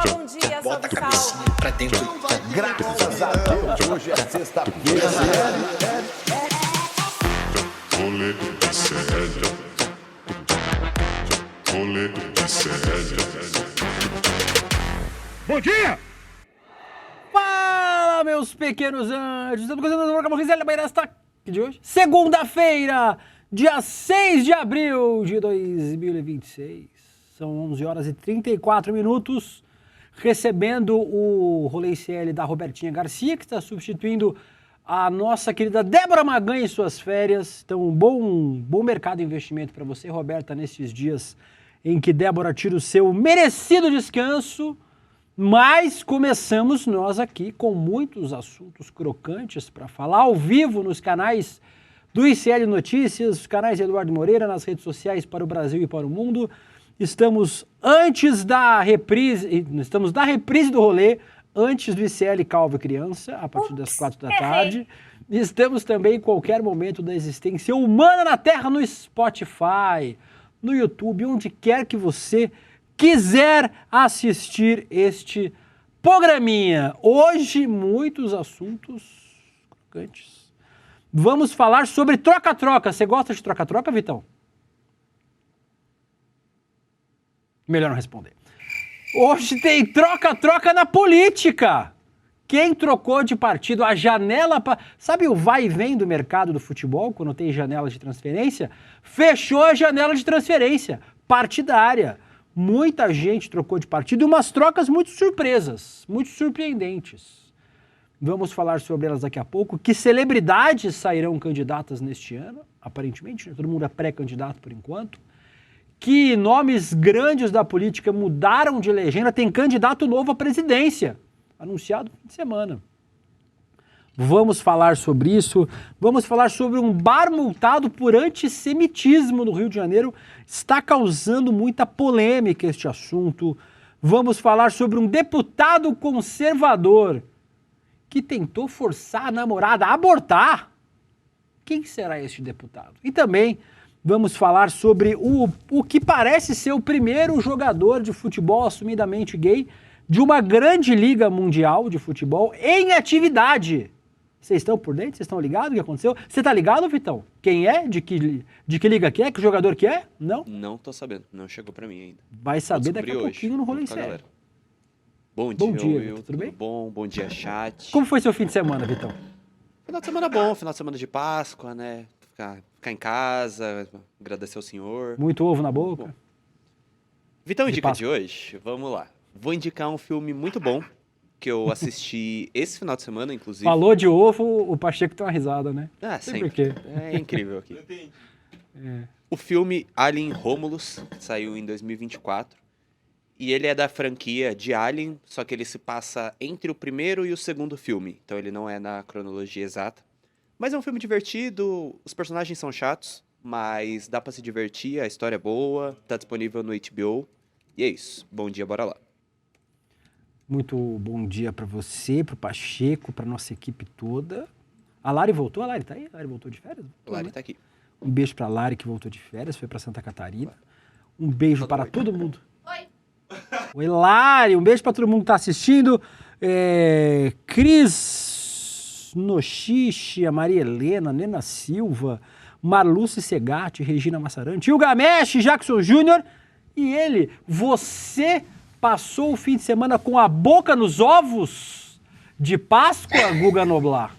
bom dia, Bota a salve, cabecinha salve. pra dentro. Graças a Deus, hoje é sexta-feira. Rolê de sério. Rolê de sério. Bom dia! Fala, meus pequenos anjos! Estamos começando o programa Gisele Beirasta de hoje. Segunda-feira, dia 6 de abril de 2026. São 11 horas e 34 minutos. Recebendo o Rolê ICL da Robertinha Garcia, que está substituindo a nossa querida Débora Maganha em suas férias. Então, um bom mercado de investimento para você, Roberta, nesses dias em que Débora tira o seu merecido descanso. Mas começamos nós aqui com muitos assuntos crocantes para falar ao vivo nos canais do ICL Notícias, os canais de Eduardo Moreira, nas redes sociais para o Brasil e para o mundo. Estamos na reprise do rolê, antes do ICL Calvo e Criança, a partir das 4 da tarde. Estamos também em qualquer momento da existência humana na Terra, no Spotify, no YouTube, onde quer que você quiser assistir este programinha. Hoje, muitos assuntos crocantes. Vamos falar sobre troca-troca. Você gosta de troca-troca, Vitão? Melhor não responder. Hoje tem troca-troca na política. Quem trocou de partido, a janela... Sabe o vai e vem do mercado do futebol, quando tem janela de transferência? Fechou a janela de transferência partidária. Muita gente trocou de partido e umas trocas muito surpresas, muito surpreendentes. Vamos falar sobre elas daqui a pouco. Que celebridades sairão candidatas neste ano? Aparentemente, né? Todo mundo é pré-candidato por enquanto. Que nomes grandes da política mudaram de legenda, tem candidato novo à presidência, anunciado no fim de semana. Vamos falar sobre isso, vamos falar sobre um bar multado por antissemitismo no Rio de Janeiro, está causando muita polêmica este assunto. Vamos falar sobre um deputado conservador que tentou forçar a namorada a abortar. Quem será este deputado? E também vamos falar sobre o que parece ser o primeiro jogador de futebol assumidamente gay de uma grande liga mundial de futebol em atividade. Vocês estão por dentro? Vocês estão ligados o que aconteceu? Você tá ligado, Vitão? Quem é? De que liga que é? Que jogador que é? Não? Não tô sabendo. Não chegou pra mim ainda. Vai saber daqui a pouquinho no Rolê Sério. Bom dia, Will. Tudo bem? Bom? Bom dia, chat. Como foi seu fim de semana, Vitão? Final de semana bom. Final de semana de Páscoa, né? Ficar em casa, agradecer ao senhor. Muito ovo na boca? Bom. Vitão indica Páscoa. de hoje? Vamos lá. Vou indicar um filme muito bom que eu assisti esse final de semana, inclusive. Falou de ovo, o Pacheco tem uma risada, né? Ah, Sei sempre. por quê. É incrível aqui. O filme Alien Romulus, que saiu em 2024. E ele é da franquia de Alien, só que ele se passa entre o primeiro e o segundo filme. Então ele não é na cronologia exata. Mas é um filme divertido, os personagens são chatos, mas dá pra se divertir, a história é boa, tá disponível no HBO. E é isso. Bom dia, bora lá. Muito bom dia pra você, pro Pacheco, pra nossa equipe toda. A Lari voltou? A Lari tá aí? A Lari voltou de férias? O Lari tá aqui. Um beijo pra Lari, que voltou de férias, foi pra Santa Catarina. Um beijo para todo mundo. Oi. Oi, Lari, um beijo pra todo mundo que tá assistindo. Cris Nochiche, a Maria Helena, Nena Silva, Marluce Segatti, Regina Massarante, Ilgamesh, Jackson Júnior e ele. Você passou o fim de semana com a boca nos ovos de Páscoa, Guga Noblar?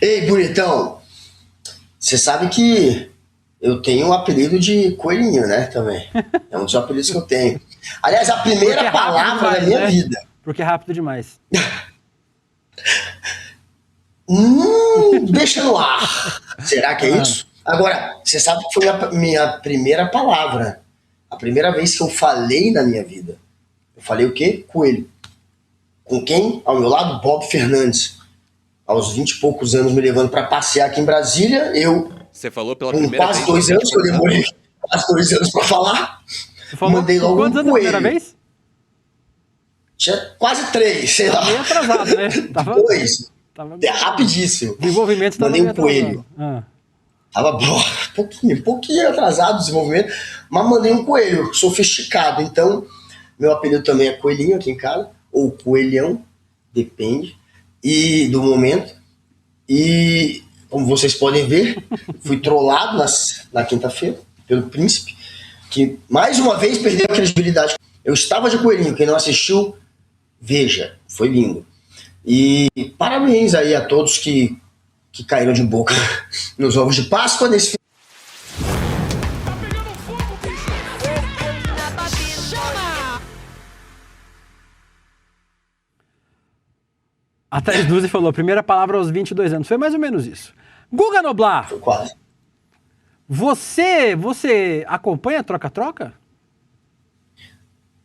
Ei, bonitão, você sabe que eu tenho um apelido de coelhinho, né, também. É um dos apelidos que eu tenho. Aliás, a primeira palavra da minha vida. Porque é rápido demais. Deixa no ar. Será que é isso? Agora, você sabe que foi a minha primeira palavra. A primeira vez que eu falei na minha vida. Eu falei o quê? Coelho. Com quem? Ao meu lado, Bob Fernandes. Aos 20 e poucos anos me levando para passear aqui em Brasília, eu, Você falou pela com primeira quase vez. 2 anos, que eu demorei quase 2 anos para falar, Você falou mandei logo quantos um anos a primeira coelho. vez? Tinha quase 3, sei lá. Meio atrasado, né? Tava 2. Tava É rapidíssimo. Desenvolvimento estava Mandei um meio coelho. atrasado. Tava um pouquinho atrasado o desenvolvimento, mas mandei um coelho, sofisticado. Então, meu apelido também é Coelhinho aqui em casa, ou Coelhão, depende, e do momento. E, como vocês podem ver, fui trollado na quinta-feira pelo Príncipe, que mais uma vez perdeu a credibilidade. Eu estava de Coelhinho, quem não assistiu, veja, foi lindo. E parabéns aí a todos que caíram de boca nos ovos de Páscoa nesse A Thaís Duzi falou, primeira palavra aos 22 anos. Foi mais ou menos isso. Guga Noblar, Foi quase. você acompanha a Troca-Troca?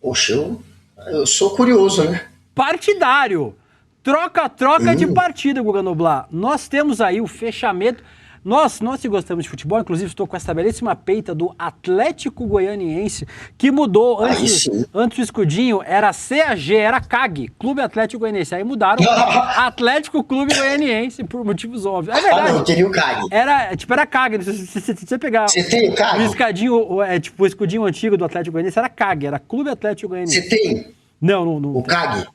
Poxa, eu sou curioso, né? Partidário. Troca-troca de partida, Guga Noblar. Nós temos aí o fechamento. Nós que gostamos de futebol, inclusive estou com essa belíssima peita do Atlético Goianiense, que mudou. Antes o escudinho era CAG, era CAG, Clube Atlético Goianiense. Aí mudaram para Atlético Clube Goianiense, por motivos óbvios. É verdade. Não, eu queria o CAG. Era CAG. Se você pegar Você tem o CAG? o escudinho antigo do Atlético Goianiense, era CAG, era Clube Atlético Goianiense. Você tem Não. o CAG?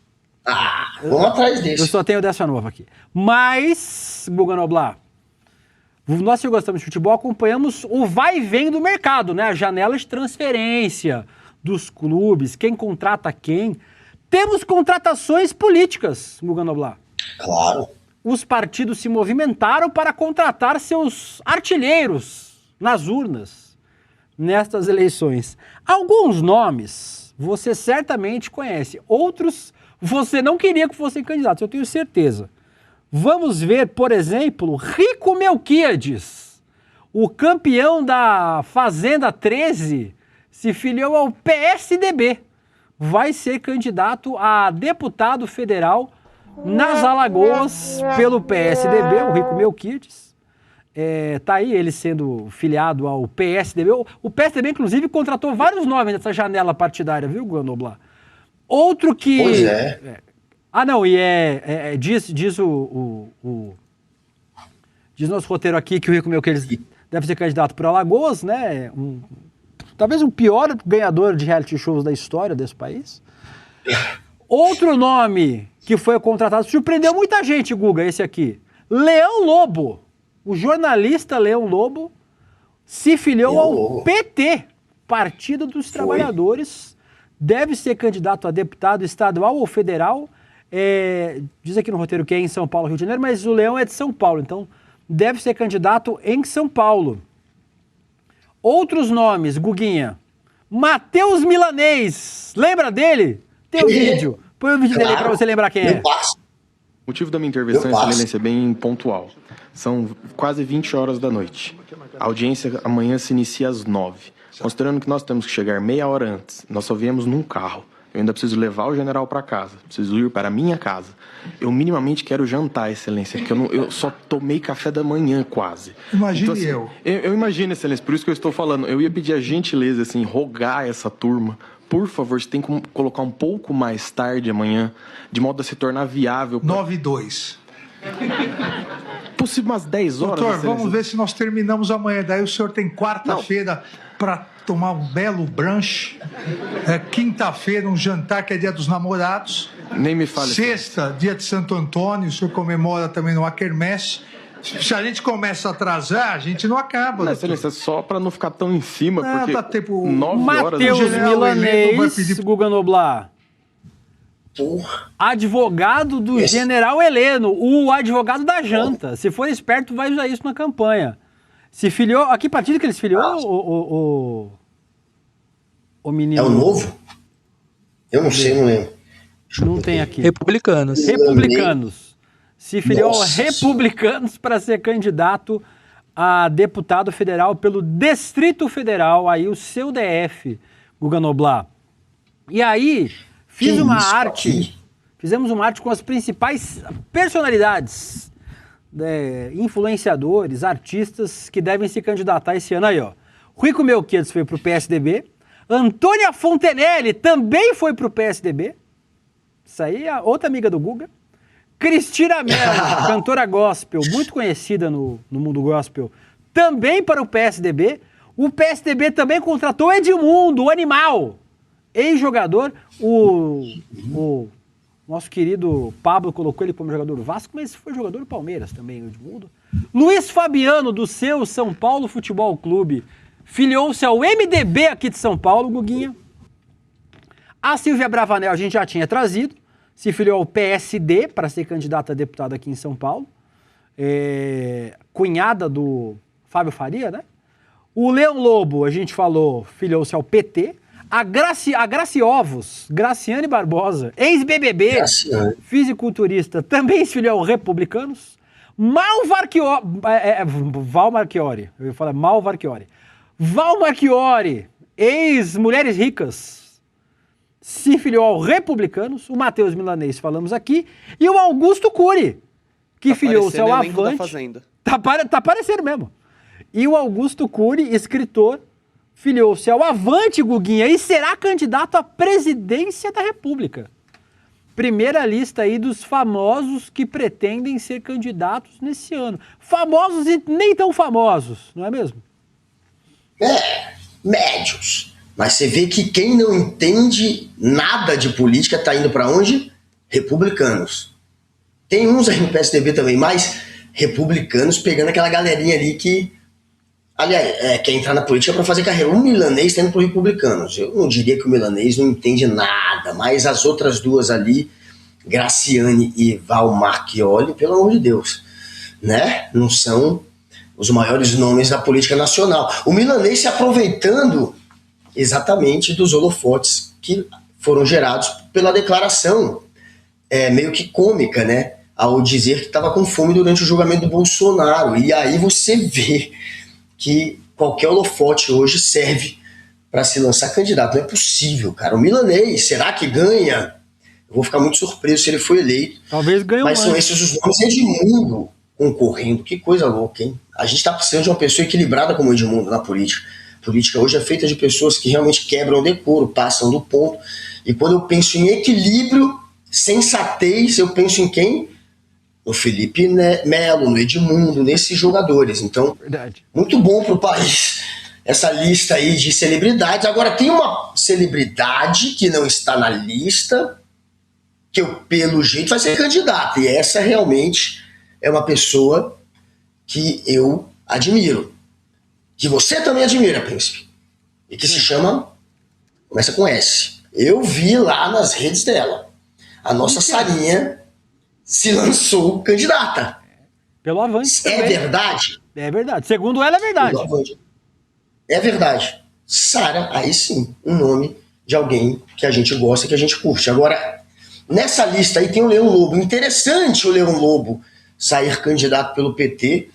Vamos atrás desse. Eu só tenho dessa nova aqui. Mas, Guga Noblar, nós que gostamos de futebol acompanhamos o vai e vem do mercado, né? A janela de transferência dos clubes, quem contrata quem. Temos contratações políticas, Guga Noblar. Claro. Os partidos se movimentaram para contratar seus artilheiros nas urnas nestas eleições. Alguns nomes você certamente conhece, outros você não queria que fossem candidatos, eu tenho certeza. Vamos ver, por exemplo, Rico Melquiades, o campeão da Fazenda 13, se filiou ao PSDB. Vai ser candidato a deputado federal nas Alagoas pelo PSDB, o Rico Melquiades. Tá aí ele sendo filiado ao PSDB. O PSDB, inclusive, contratou vários nomes nessa janela partidária, viu, Guga Noblar? Outro que... Pois é. Não, e diz nosso roteiro aqui que o Rico Melquiades deve ser candidato por Alagoas, né? Talvez o pior ganhador de reality shows da história desse país. Outro nome que foi contratado, surpreendeu muita gente, Guga, esse aqui. Leão Lobo. O jornalista Leão Lobo se filiou ao PT, Partido dos Trabalhadores. Deve ser candidato a deputado estadual ou federal. Diz aqui no roteiro que é em São Paulo, Rio de Janeiro, mas o Leão é de São Paulo, então deve ser candidato em São Paulo. Outros nomes, Guguinha. Matheus Milanês, lembra dele? Tem o vídeo. Põe o vídeo dele para você lembrar quem é. O motivo da minha intervenção, Excelência, é bem pontual. São quase 20 horas da noite. A audiência amanhã se inicia às 9. Considerando que nós temos que chegar meia hora antes, nós só viemos num carro. Eu ainda preciso levar o general para casa, preciso ir para a minha casa. Eu minimamente quero jantar, Excelência, porque eu só tomei café da manhã quase. Imagine então, assim, eu imagino, Excelência, por isso que eu estou falando. Eu ia pedir a gentileza, assim, rogar essa turma. Por favor, você tem que colocar um pouco mais tarde amanhã, de modo a se tornar viável. 9h02. Possível umas 10 horas. Doutor, Excelência. vamos ver se nós terminamos amanhã. Daí o senhor tem quarta-feira para tomar um belo brunch. Quinta-feira, um jantar que é dia dos namorados. Nem me fale. Sexta, dia de Santo Antônio. O senhor comemora também no Quermesse. Se a gente começa a atrasar, a gente não acaba. Não, Excelência, só para não ficar tão em cima, porque dá tempo. 9 horas... Matheus Milanês, vai pedir... Guga Noblar. Advogado do General Heleno, o advogado da janta. Se for esperto, vai usar isso na campanha. Se filiou... A que partido que ele se filiou, o menino? É o Novo? Eu não sei, não lembro. Não tem aqui. Republicanos. Se filiou a Republicanos para ser candidato a deputado federal pelo Distrito Federal, aí o seu DF, Guga Noblar. E aí, fizemos uma arte com as principais personalidades, influenciadores, artistas que devem se candidatar esse ano aí, ó. Rico Melquiades foi pro PSDB, Antônia Fontenelle também foi pro PSDB, isso aí é outra amiga do Guga. Cristina Mello, cantora gospel, muito conhecida no mundo gospel, também para o PSDB. O PSDB também contratou Edmundo, o animal, ex-jogador. O nosso querido Pablo colocou ele como jogador do Vasco, mas foi jogador do Palmeiras também, o Edmundo. Luiz Fabiano, do seu São Paulo Futebol Clube, filiou-se ao MDB aqui de São Paulo, Guguinha. A Silvia Bravanel a gente já tinha trazido, se filiou ao PSD para ser candidata a deputada aqui em São Paulo. Cunhada do Fábio Faria, né? O Leão Lobo, a gente falou, filiou-se ao PT. A Graciovos, Graciane Barbosa, ex-BBB, fisiculturista, também se filiou ao Republicanos. Val Marchiori, eu ia falar Mal Marchiori. Val Marchiori, ex-Mulheres Ricas, se filiou ao Republicanos. O Matheus Milanês, falamos aqui. E o Augusto Cury, que filiou-se ao Avante. Tá aparecendo mesmo. E o Augusto Cury, escritor, filiou-se ao Avante, Guguinha, e será candidato à presidência da República. Primeira lista aí dos famosos que pretendem ser candidatos nesse ano. Famosos e nem tão famosos, não é mesmo? Médios. Mas você vê que quem não entende nada de política está indo para onde? Republicanos. Tem uns aí no PSDB também, mas republicanos pegando aquela galerinha ali que, aliás, quer entrar na política para fazer carreira. O Milanês está indo para Republicanos. Eu não diria que o Milanês não entende nada, mas as outras duas ali, Graciane e Val Marchiori, pelo amor de Deus, né? Não são os maiores nomes da política nacional. O Milanês se aproveitando exatamente dos holofotes que foram gerados pela declaração meio que cômica, né? Ao dizer que estava com fome durante o julgamento do Bolsonaro. E aí você vê que qualquer holofote hoje serve para se lançar candidato. Não é possível, cara. O Milanês, será que ganha? Eu vou ficar muito surpreso se ele for eleito. Talvez ganhe. Mas são esses os nomes. Edmundo concorrendo. Que coisa louca, hein? A gente está precisando de uma pessoa equilibrada como o Edmundo na política. A política hoje é feita de pessoas que realmente quebram o decoro, passam do ponto. E quando eu penso em equilíbrio, sensatez, eu penso em quem? No Felipe Melo, no Edmundo, nesses jogadores. Então, muito bom para o país essa lista aí de celebridades. Agora, tem uma celebridade que não está na lista, que eu, pelo jeito, vai ser candidata. E essa realmente é uma pessoa que eu admiro. Que você também admira, Príncipe. E que se chama... Começa com S. Eu vi lá nas redes dela. A nossa Sarinha se lançou candidata. Pelo Avante. É verdade? É verdade. Segundo ela, é verdade. Pelo Avante. É verdade. Sara, aí sim, um nome de alguém que a gente gosta, que a gente curte. Agora, nessa lista aí tem o Leão Lobo. Interessante o Leão Lobo sair candidato pelo PT.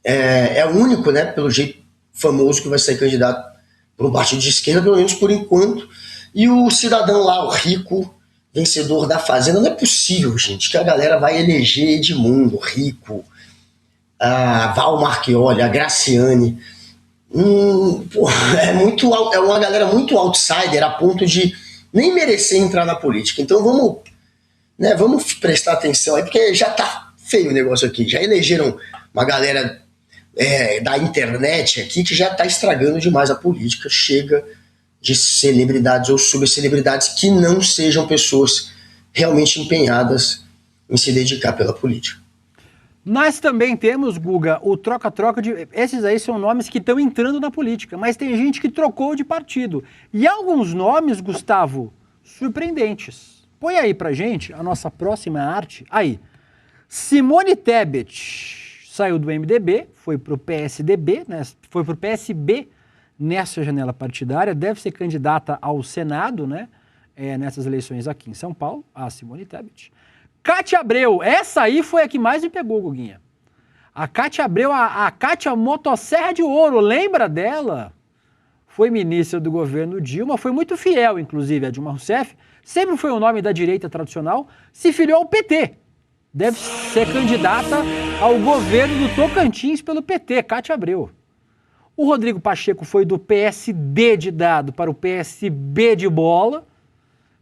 É o único, né, pelo jeito famoso, que vai sair candidato por um partido de esquerda, pelo menos por enquanto. E o cidadão lá, o rico, vencedor da Fazenda. Não é possível, gente, que a galera vai eleger Edmundo, Rico, a Val Marchiori, a Graciane. É uma galera muito outsider a ponto de nem merecer entrar na política. Então vamos prestar atenção aí, porque já tá feio o negócio aqui. Já elegeram uma galera da internet aqui que já tá estragando demais a política. Chega de celebridades ou subcelebridades que não sejam pessoas realmente empenhadas em se dedicar pela política. Nós também temos, Guga, o troca-troca de... Esses aí são nomes que estão entrando na política, mas tem gente que trocou de partido. E alguns nomes, Gustavo, surpreendentes. Põe aí pra gente a nossa próxima arte. Aí, Simone Tebet saiu do MDB, foi pro PSDB, né? Foi pro PSB nessa janela partidária, deve ser candidata ao Senado, né? Nessas eleições aqui em São Paulo, a Simone Tebet. Cátia Abreu, essa aí foi a que mais me pegou, Guguinha. A Cátia Abreu, a Cátia Motosserra de Ouro, lembra dela? Foi ministra do governo Dilma, foi muito fiel, inclusive, a Dilma Rousseff, sempre foi o nome da direita tradicional, se filiou ao PT. Deve ser candidata ao governo do Tocantins pelo PT, Cátia Abreu. O Rodrigo Pacheco foi do PSD de dado para o PSB de bola,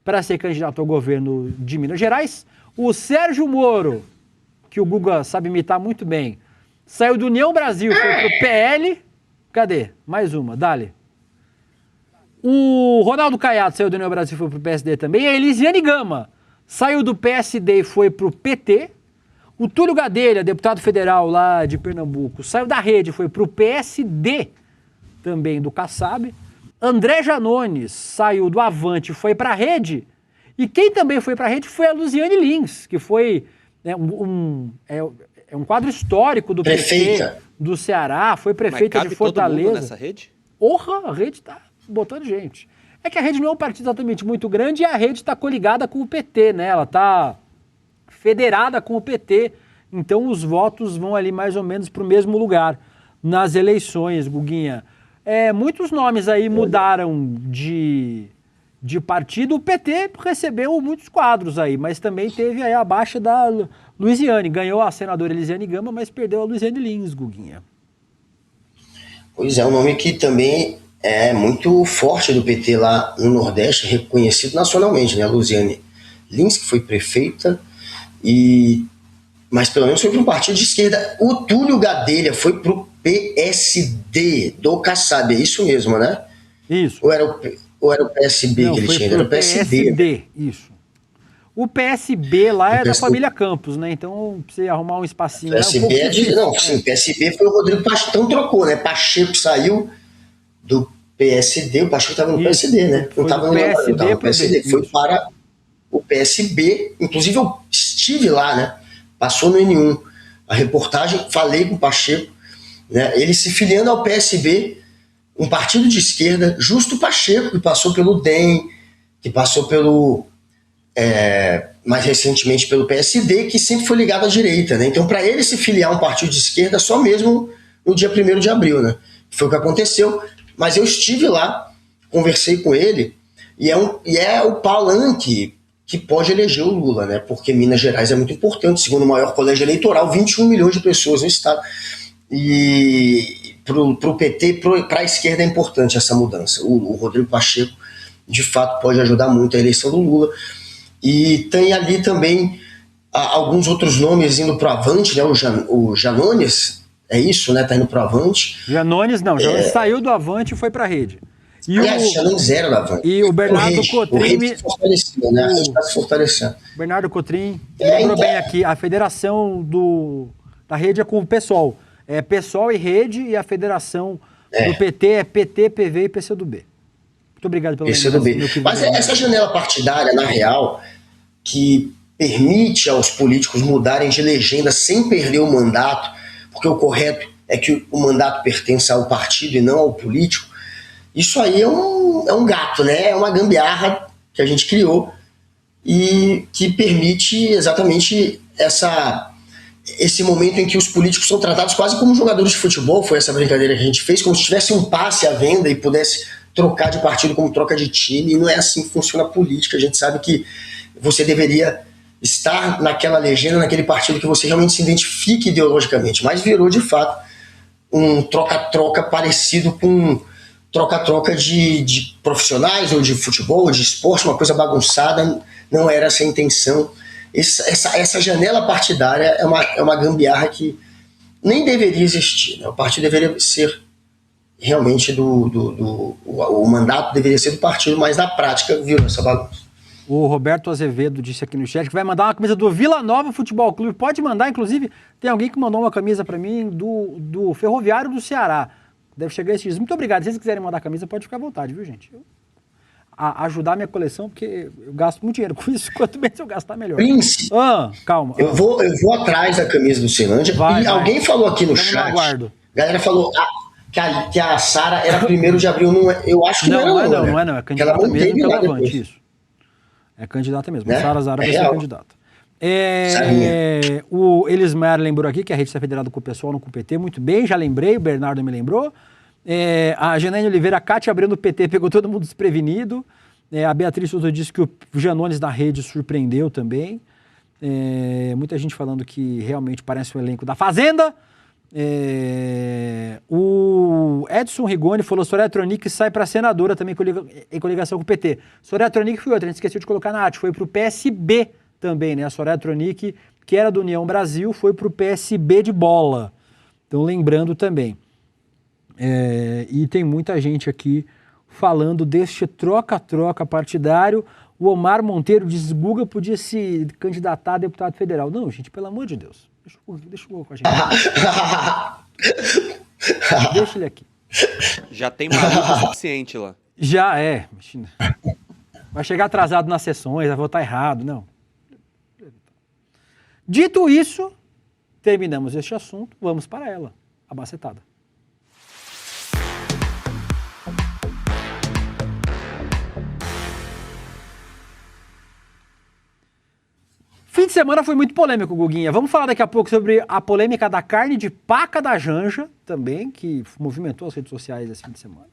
para ser candidato ao governo de Minas Gerais. O Sérgio Moro, que o Guga sabe imitar muito bem, saiu do União Brasil, foi pro PL. Cadê? Mais uma, dale. O Ronaldo Caiado saiu do União Brasil e foi pro PSD também. A Elisiane Gama saiu do PSD e foi pro PT. O Túlio Gadelha, deputado federal lá de Pernambuco, saiu da Rede, foi pro PSD também do Kassab. André Janones saiu do Avante e foi pra Rede. E quem também foi pra Rede foi a Luziane Lins, que foi um quadro histórico do Prefeita. PT do Ceará, foi prefeita Mas cabe de Fortaleza. todo mundo nessa rede? Porra, a Rede tá botando gente. É que a Rede não é um partido exatamente muito grande e a Rede tá coligada com o PT, né? Ela tá federada com o PT. Então os votos vão ali mais ou menos pro mesmo lugar nas eleições, Guguinha. Muitos nomes aí mudaram de partido. O PT recebeu muitos quadros aí, mas também teve aí a baixa da Luiziane. Ganhou a senadora Elisiane Gama, mas perdeu a Luziane Lins, Guguinha. Pois é, um nome que também é muito forte do PT lá no Nordeste, reconhecido nacionalmente, né? A Luziane Lins, que foi prefeita, mas pelo menos foi para um partido de esquerda. O Túlio Gadelha foi para o PSD do Kassab, é isso mesmo, né? Isso. Ou era o PSB Não, que ele foi tinha? pro Era o PSD. isso. O PSB lá é da PSB. família Campos, né? Então, pra você arrumar um espacinho... PSB é um pouco não, sim, PSB foi o Rodrigo Pacheco, então trocou, né? Pacheco saiu do PSD, o Pacheco estava no Isso. PSD, né? Foi Não estava do no PSD tava no pro PSD, D, foi isso. para o PSB, inclusive eu estive lá, né? Passou no N1 a reportagem, falei com o Pacheco, né? Ele se filiando ao PSB, um partido de esquerda, justo o Pacheco, que passou pelo DEM, que passou pelo... mais recentemente pelo PSD, que sempre foi ligado à direita, né? Então, para ele se filiar a um partido de esquerda, só mesmo no dia 1º de abril, né? Foi o que aconteceu. Mas eu estive lá, conversei com ele, e é o palanque que pode eleger o Lula, né? Porque Minas Gerais é muito importante, segundo o maior colégio eleitoral, 21 milhões de pessoas no estado. E pro PT, para a esquerda é importante essa mudança. O Rodrigo Pacheco, de fato, pode ajudar muito a eleição do Lula. E tem ali também alguns outros nomes indo para o Avante, né? O Janones, é isso, né? Tá indo para o Avante. Janones não, Janones saiu do Avante e foi pra Rede. E Aliás, Janones era do Avante. E o Bernardo Cotrim... O Rede se fortaleceu, né? A Rede está se fortalecendo. Bernardo Cotrim lembrou então. bem aqui, a federação da Rede é com o PSOL. É PSOL e Rede, e a federação do PT é PT, PV e PCdoB. Muito obrigado pela lembrança. Mas essa janela partidária, na real, que permite aos políticos mudarem de legenda sem perder o mandato, porque o correto é que o mandato pertença ao partido e não ao político, isso aí é um gato, né? É uma gambiarra que a gente criou e que permite exatamente esse momento em que os políticos são tratados quase como jogadores de futebol. Foi essa brincadeira que a gente fez, como se tivesse um passe à venda e pudesse trocar de partido como troca de time, e não é assim que funciona a política. A gente sabe que você deveria estar naquela legenda, naquele partido que você realmente se identifique ideologicamente, mas virou de fato um troca-troca parecido com troca-troca de profissionais ou de futebol, ou de esporte, uma coisa bagunçada. Não era essa a intenção. Essa janela partidária é uma gambiarra que nem deveria existir, né? O partido deveria ser realmente o mandato deveria ser do partido, mas na prática virou essa bagunça. O Roberto Azevedo disse aqui no chat que vai mandar uma camisa do Vila Nova Futebol Clube. Pode mandar, inclusive, tem alguém que mandou uma camisa para mim do Ferroviário do Ceará. Deve chegar esses dias. Muito obrigado. Se vocês quiserem mandar a camisa, pode ficar à vontade, viu, gente? Ajudar a minha coleção, porque eu gasto muito dinheiro com isso. Quanto menos eu gastar, melhor. Príncipe, calma. Eu vou atrás da camisa do Ceilândia. Vai. Alguém falou aqui no chat. A galera falou que a Sara era 1º de abril. Não é, eu acho que não é, não. É candidata mesmo pelo Avante, isso. É candidata mesmo. Né? A Sara Zara vai ser candidata. O Elismar lembrou aqui que a rede está federada com o pessoal, não com o PT. Muito bem, já lembrei, o Bernardo me lembrou. A Janaína Oliveira, a Cátia abrindo o PT, pegou todo mundo desprevenido. A Beatriz Souza disse que o Janones na Rede surpreendeu também. Muita gente falando que realmente parece o elenco da Fazenda. O Edson Rigoni falou: Soraya Tronic sai para senadora também em coligação com o PT. Soraya Tronic foi outra, a gente esqueceu de colocar na arte, foi para o PSB também, né? A Soraya Tronic, que era do União Brasil, foi para o PSB de bola. Então, lembrando também. E tem muita gente aqui falando deste troca-troca partidário. O Omar Monteiro diz: Guga podia se candidatar a deputado federal. Não, gente, pelo amor de Deus. Deixa o Guga com a gente. Deixa ele aqui. Já tem maluco suficiente lá. Já é. Vai chegar atrasado nas sessões, vai votar errado. Não. Dito isso, terminamos este assunto. Vamos para ela. A bacetada. Fim de semana foi muito polêmico, Guguinha. Vamos falar daqui a pouco sobre a polêmica da carne de paca da Janja, também, que movimentou as redes sociais esse fim de semana.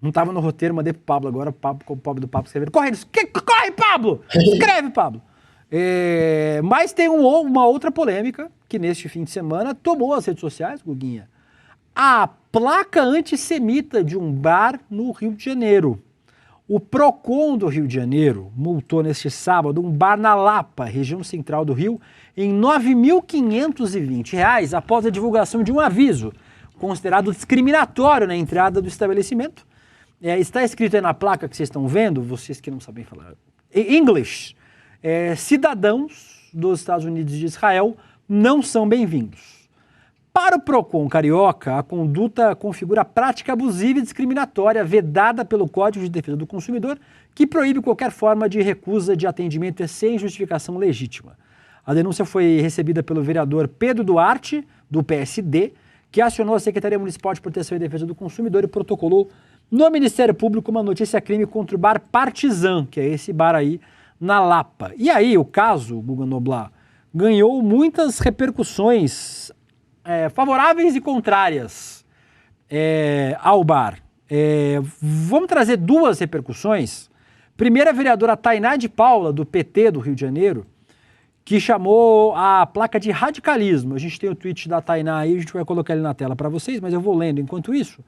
Não estava no roteiro, mandei pro Pablo agora, o pobre do Pablo escrevendo. Corre, Pablo! Escreve, Pablo! Mas tem uma outra polêmica que neste fim de semana tomou as redes sociais, Guguinha. A placa antissemita de um bar no Rio de Janeiro. O PROCON do Rio de Janeiro multou neste sábado um bar na Lapa, região central do Rio, em R$ 9.520 após a divulgação de um aviso considerado discriminatório na entrada do estabelecimento. Está escrito aí na placa que vocês estão vendo, vocês que não sabem falar inglês, cidadãos dos Estados Unidos e de Israel não são bem-vindos. Para o PROCON carioca, a conduta configura prática abusiva e discriminatória vedada pelo Código de Defesa do Consumidor, que proíbe qualquer forma de recusa de atendimento sem justificação legítima. A denúncia foi recebida pelo vereador Pedro Duarte, do PSD, que acionou a Secretaria Municipal de Proteção e Defesa do Consumidor e protocolou no Ministério Público uma notícia-crime contra o bar Partizan, que é esse bar aí na Lapa. E aí o caso, Guga Noblar, ganhou muitas repercussões favoráveis e contrárias ao bar. Vamos trazer duas repercussões. Primeiro, a vereadora Tainá de Paula, do PT do Rio de Janeiro, que chamou a placa de radicalismo. A gente tem o tweet da Tainá aí, a gente vai colocar ele na tela para vocês, mas eu vou lendo. Enquanto isso,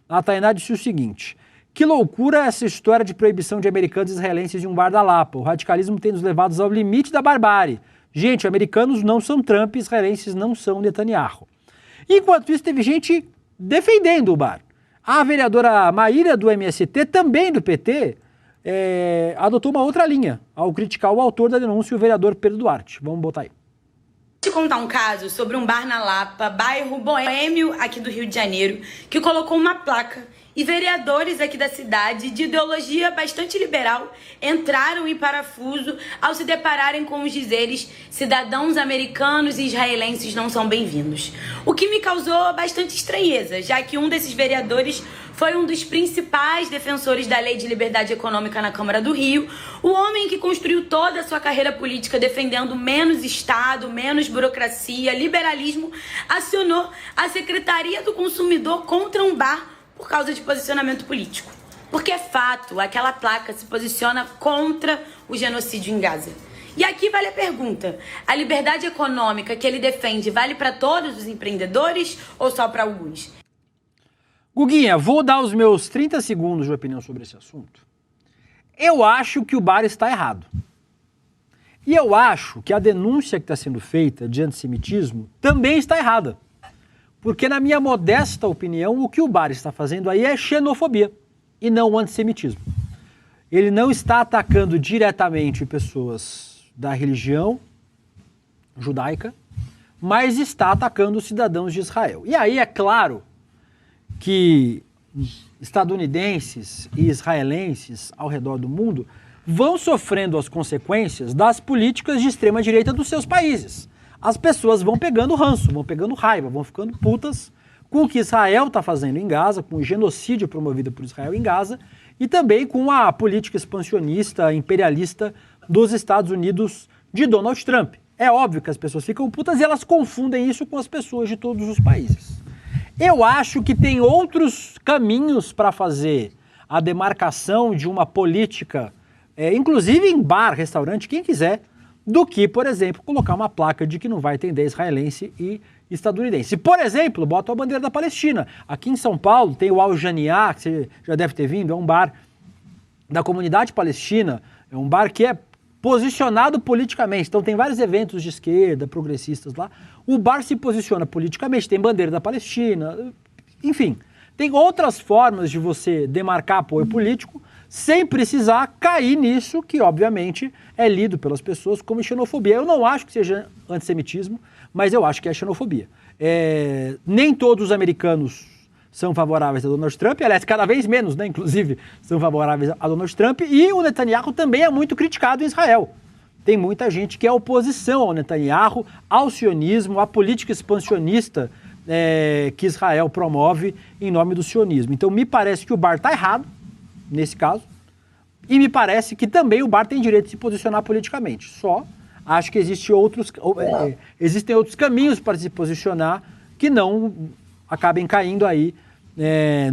a Tainá disse o seguinte: que loucura essa história de proibição de americanos e israelenses de um bar da Lapa. O radicalismo tem nos levados ao limite da barbárie. Gente, americanos não são Trump, israelenses não são Netanyahu. Enquanto isso, teve gente defendendo o bar. A vereadora Maíra, do MST, também do PT, adotou uma outra linha ao criticar o autor da denúncia, o vereador Pedro Duarte. Vamos botar aí. Vou te contar um caso sobre um bar na Lapa, bairro boêmio aqui do Rio de Janeiro, que colocou uma placa e vereadores aqui da cidade de ideologia bastante liberal entraram em parafuso ao se depararem com os dizeres: cidadãos americanos e israelenses não são bem-vindos. O que me causou bastante estranheza, já que um desses vereadores foi um dos principais defensores da Lei de Liberdade Econômica na Câmara do Rio, o homem que construiu toda a sua carreira política defendendo menos Estado, menos burocracia, liberalismo, acionou a Secretaria do Consumidor contra um bar por causa de posicionamento político. Porque é fato, aquela placa se posiciona contra o genocídio em Gaza. E aqui vale a pergunta: a liberdade econômica que ele defende vale para todos os empreendedores ou só para alguns? Guguinha, vou dar os meus 30 segundos de opinião sobre esse assunto. Eu acho que o bar está errado. E eu acho que a denúncia que está sendo feita de antissemitismo também está errada. Porque, na minha modesta opinião, o que o bar está fazendo aí é xenofobia e não antissemitismo. Ele não está atacando diretamente pessoas da religião judaica, mas está atacando os cidadãos de Israel. E aí é claro que estadunidenses e israelenses ao redor do mundo vão sofrendo as consequências das políticas de extrema-direita dos seus países. As pessoas vão pegando ranço, vão pegando raiva, vão ficando putas com o que Israel está fazendo em Gaza, com o genocídio promovido por Israel em Gaza e também com a política expansionista, imperialista dos Estados Unidos de Donald Trump. É óbvio que as pessoas ficam putas e elas confundem isso com as pessoas de todos os países. Eu acho que tem outros caminhos para fazer a demarcação de uma política, inclusive em bar, restaurante, quem quiser, do que, por exemplo, colocar uma placa de que não vai atender israelense e estadunidense. Por exemplo, bota a bandeira da Palestina. Aqui em São Paulo tem o Al Janiá, que você já deve ter vindo, é um bar da comunidade palestina, é um bar que é posicionado politicamente. Então tem vários eventos de esquerda, progressistas lá. O bar se posiciona politicamente, tem bandeira da Palestina, enfim. Tem outras formas de você demarcar apoio político sem precisar cair nisso que, obviamente, é lido pelas pessoas como xenofobia. Eu não acho que seja antissemitismo, mas eu acho que é xenofobia. Nem todos os americanos são favoráveis a Donald Trump, aliás, cada vez menos, né, inclusive, são favoráveis a Donald Trump, e o Netanyahu também é muito criticado em Israel. Tem muita gente que é oposição ao Netanyahu, ao sionismo, à política expansionista que Israel promove em nome do sionismo. Então, me parece que o Bar está errado, nesse caso, e me parece que também o Bar tem direito de se posicionar politicamente. Só acho que existem outros caminhos para se posicionar que não acabem caindo aí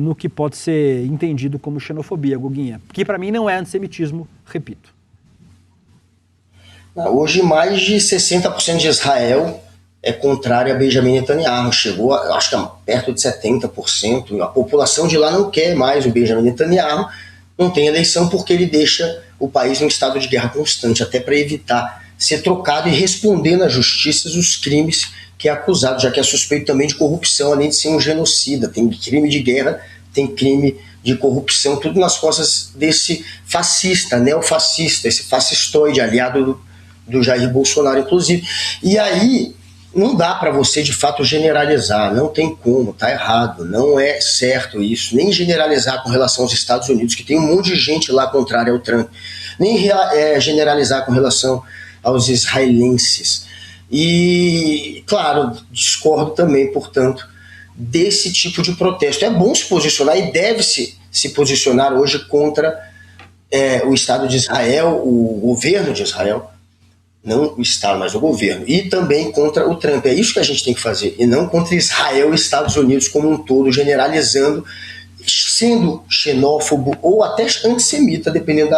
no que pode ser entendido como xenofobia, Guguinha, que para mim não é antissemitismo, repito. Hoje mais de 60% de Israel é contrário a Benjamin Netanyahu, chegou acho que perto de 70%, a população de lá não quer mais o Benjamin Netanyahu, não tem eleição porque ele deixa o país num estado de guerra constante, até para evitar ser trocado e responder na justiça os crimes que é acusado, já que é suspeito também de corrupção, além de ser um genocida. Tem crime de guerra, tem crime de corrupção, tudo nas costas desse fascista, neofascista, esse fascistoide, aliado do Jair Bolsonaro, inclusive. E aí, não dá para você, de fato, generalizar, não tem como, tá errado, não é certo isso, nem generalizar com relação aos Estados Unidos, que tem um monte de gente lá contrária ao Trump, nem generalizar com relação aos israelenses. E, claro, discordo também, portanto, desse tipo de protesto. É bom se posicionar e deve-se se posicionar hoje contra o Estado de Israel, o governo de Israel, não o Estado, mas o governo, e também contra o Trump. É isso que a gente tem que fazer, e não contra Israel e Estados Unidos como um todo, generalizando, sendo xenófobo ou até antissemita, dependendo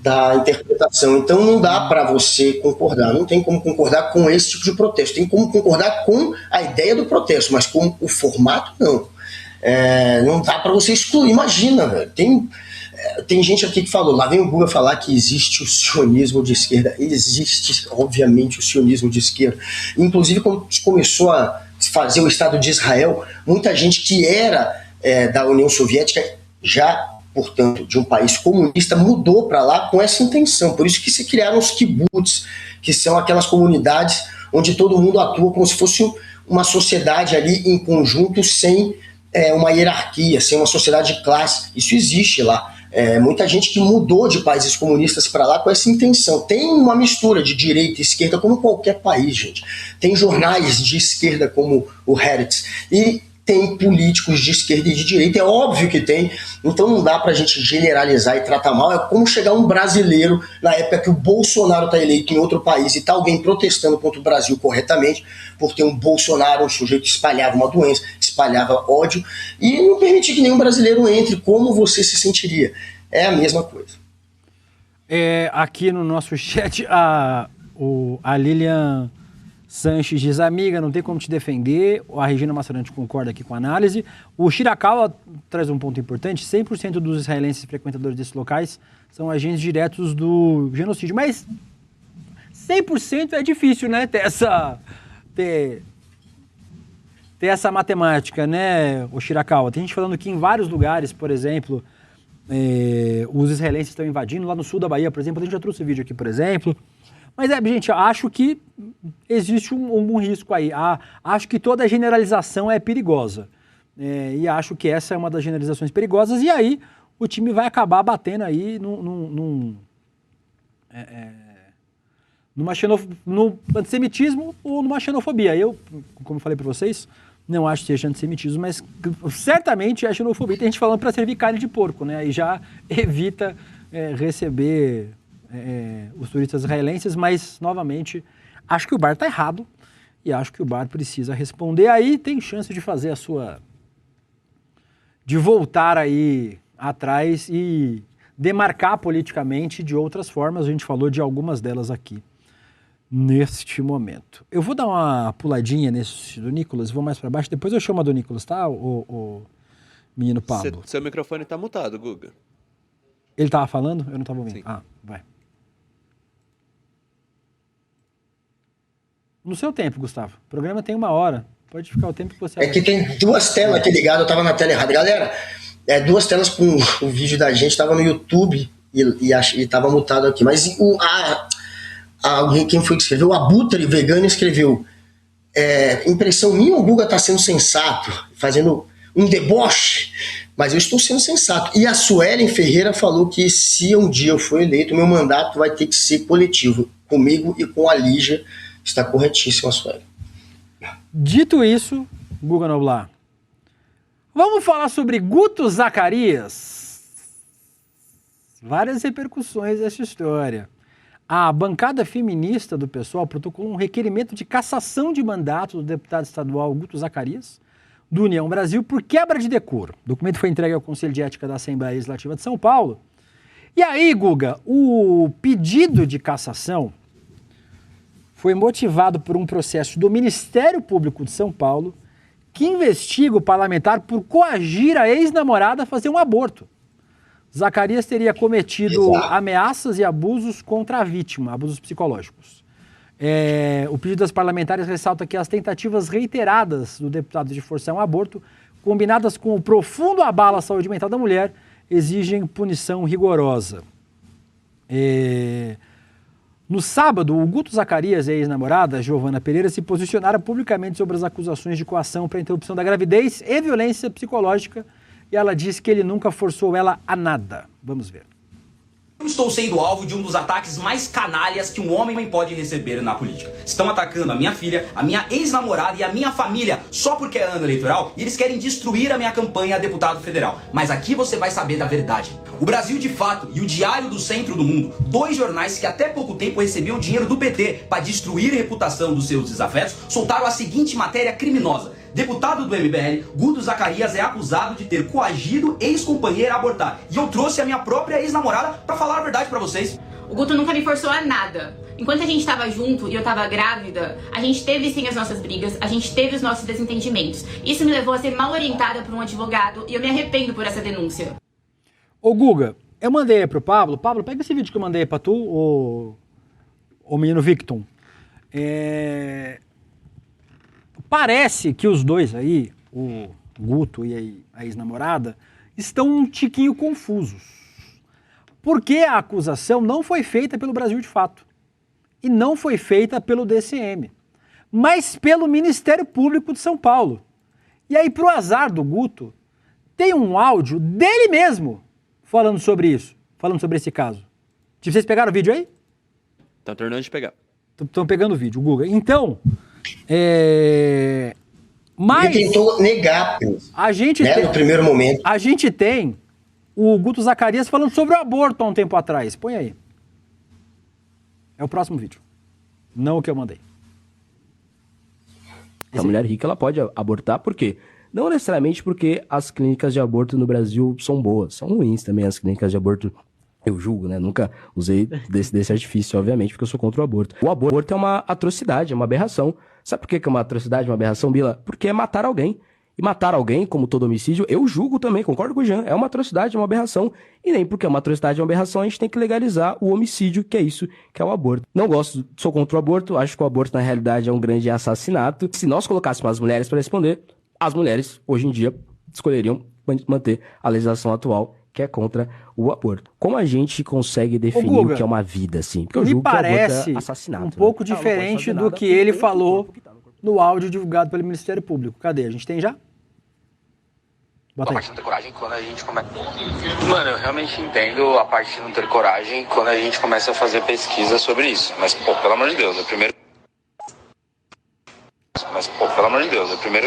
da interpretação. Então não dá para você concordar, não tem como concordar com esse tipo de protesto, tem como concordar com a ideia do protesto, mas com o formato não. Não dá para você excluir, imagina, velho, tem gente aqui que falou, lá vem o Guga falar que existe o sionismo de esquerda, existe obviamente o sionismo de esquerda, inclusive quando começou a fazer o Estado de Israel, muita gente que era da União Soviética já, portanto, de um país comunista, mudou para lá com essa intenção. Por isso que se criaram os kibbutz, que são aquelas comunidades onde todo mundo atua como se fosse uma sociedade ali em conjunto, sem uma hierarquia, sem uma sociedade de classe. Isso existe lá. Muita gente que mudou de países comunistas para lá com essa intenção. Tem uma mistura de direita e esquerda, como qualquer país, gente. Tem jornais de esquerda como o Haaretz, e tem políticos de esquerda e de direita, é óbvio que tem, então não dá pra gente generalizar e tratar mal. É como chegar um brasileiro, na época que o Bolsonaro tá eleito em outro país e tá alguém protestando contra o Brasil corretamente, porque um Bolsonaro, um sujeito que espalhava uma doença, espalhava ódio, e não permitir que nenhum brasileiro entre. Como você se sentiria? É a mesma coisa. Aqui no nosso chat, a Lilian Sanches diz, amiga, não tem como te defender. A Regina Massarante concorda aqui com a análise. O Shirakawa traz um ponto importante, 100% dos israelenses frequentadores desses locais são agentes diretos do genocídio. Mas 100% é difícil, né, ter essa matemática, né, o Shirakawa. Tem gente falando que em vários lugares, por exemplo, os israelenses estão invadindo, lá no sul da Bahia, por exemplo, a gente já trouxe vídeo aqui, por exemplo. Mas, gente, acho que existe um risco aí. Acho que toda generalização é perigosa. E acho que essa é uma das generalizações perigosas. E aí o time vai acabar batendo aí no antissemitismo ou numa xenofobia. Eu, como falei para vocês, não acho que seja antissemitismo, mas certamente é xenofobia. Tem gente falando para servir carne de porco, né? Aí já evita receber os turistas israelenses, mas, novamente, acho que o Bar está errado e acho que o Bar precisa responder. Aí tem chance de fazer de voltar aí atrás e demarcar politicamente de outras formas. A gente falou de algumas delas aqui neste momento. Eu vou dar uma puladinha nesse do Nicolas, vou mais para baixo, depois eu chamo a do Nicolas, tá, o menino Pablo? Seu microfone tá mutado, Guga. Ele tava falando? Eu não tava ouvindo. Sim. Vai. No seu tempo, Gustavo. O programa tem 1 hora. Pode ficar o tempo que você... É que tem 2 telas aqui ligadas, eu tava na tela errada. Galera, 2 telas com o vídeo da gente, tava no YouTube e tava mutado aqui. Mas quem foi que escreveu? O Abutre Vegano escreveu: impressão minha, o Guga tá sendo sensato, fazendo um deboche, mas eu estou sendo sensato. E a Suelen Ferreira falou que se um dia eu for eleito, meu mandato vai ter que ser coletivo, comigo e com a Lígia. Está corretíssimo a Suelen. Dito isso, Guga Noblar, vamos falar sobre Guto Zacarias. Várias repercussões dessa história. A bancada feminista do PSOL protocolou um requerimento de cassação de mandato do deputado estadual Guto Zacarias, do União Brasil, por quebra de decoro. O documento foi entregue ao Conselho de Ética da Assembleia Legislativa de São Paulo. E aí, Guga, o pedido de cassação foi motivado por um processo do Ministério Público de São Paulo que investiga o parlamentar por coagir a ex-namorada a fazer um aborto. Zacarias teria cometido ameaças e abusos contra a vítima, abusos psicológicos. O pedido das parlamentares ressalta que as tentativas reiteradas do deputado de forçar um aborto, combinadas com o profundo abalo à saúde mental da mulher, exigem punição rigorosa. No sábado, o Guto Zacarias e a ex-namorada, Giovana Pereira, se posicionaram publicamente sobre as acusações de coação para a interrupção da gravidez e violência psicológica, e ela disse que ele nunca forçou ela a nada. Vamos ver. Eu estou sendo alvo de um dos ataques mais canalhas que um homem pode receber na política. Estão atacando a minha filha, a minha ex-namorada e a minha família só porque é ano eleitoral e eles querem destruir a minha campanha a deputado federal. Mas aqui você vai saber da verdade. O Brasil de Fato e o Diário do Centro do Mundo, 2 jornais que até pouco tempo recebiam dinheiro do PT para destruir a reputação dos seus desafetos, soltaram a seguinte matéria criminosa. Deputado do MBL, Guto Zacarias é acusado de ter coagido ex-companheira a abortar. E eu trouxe a minha própria ex-namorada pra falar a verdade pra vocês. O Guto nunca me forçou a nada. Enquanto a gente tava junto e eu tava grávida, a gente teve sim as nossas brigas, a gente teve os nossos desentendimentos. Isso me levou a ser mal orientada por um advogado e eu me arrependo por essa denúncia. Ô Guga, eu mandei pro Pablo. Pablo, pega esse vídeo que eu mandei pra tu, o menino Victon. Parece que os dois aí, o Guto e a ex-namorada, estão um tiquinho confusos. Porque a acusação não foi feita pelo Brasil de Fato. E não foi feita pelo DCM. Mas pelo Ministério Público de São Paulo. E aí, pro azar do Guto, tem um áudio dele mesmo falando sobre isso. Falando sobre esse caso. Vocês pegaram o vídeo aí? Estão terminando de pegar. Estão pegando o vídeo, Guga. Então... Mas ele tentou negar, a gente no primeiro momento. A gente tem o Guto Zacarias falando sobre o aborto há um tempo atrás. Põe aí. É o próximo vídeo. Não o que eu mandei. A mulher rica ela pode abortar, por quê? Não necessariamente porque as clínicas de aborto no Brasil são boas. São ruins também as clínicas de aborto. Eu julgo, né? Nunca usei desse artifício, obviamente, porque eu sou contra o aborto. O aborto é uma atrocidade, é uma aberração. Sabe por que é uma atrocidade, uma aberração, Bila? Porque é matar alguém. E matar alguém, como todo homicídio, eu julgo também, concordo com o Jean. É uma atrocidade, é uma aberração. E nem porque é uma atrocidade, é uma aberração, a gente tem que legalizar o homicídio, que é isso, que é o aborto. Não gosto, sou contra o aborto, acho que o aborto, na realidade, é um grande assassinato. Se nós colocássemos as mulheres para responder, as mulheres, hoje em dia, escolheriam manter a legislação atual, que é contra o aborto. Como a gente consegue definir Guga, o que é uma vida, assim? Porque eu julgo que o aborto é assassinato. Um pouco diferente do que ele falou no áudio divulgado pelo Ministério Público. Cadê? A gente tem já? Bota aí. A parte de não ter coragem quando a gente começa... Mano, eu realmente entendo a parte de não ter coragem quando a gente começa a fazer pesquisa sobre isso. Mas, pô, pelo amor de Deus, primeiro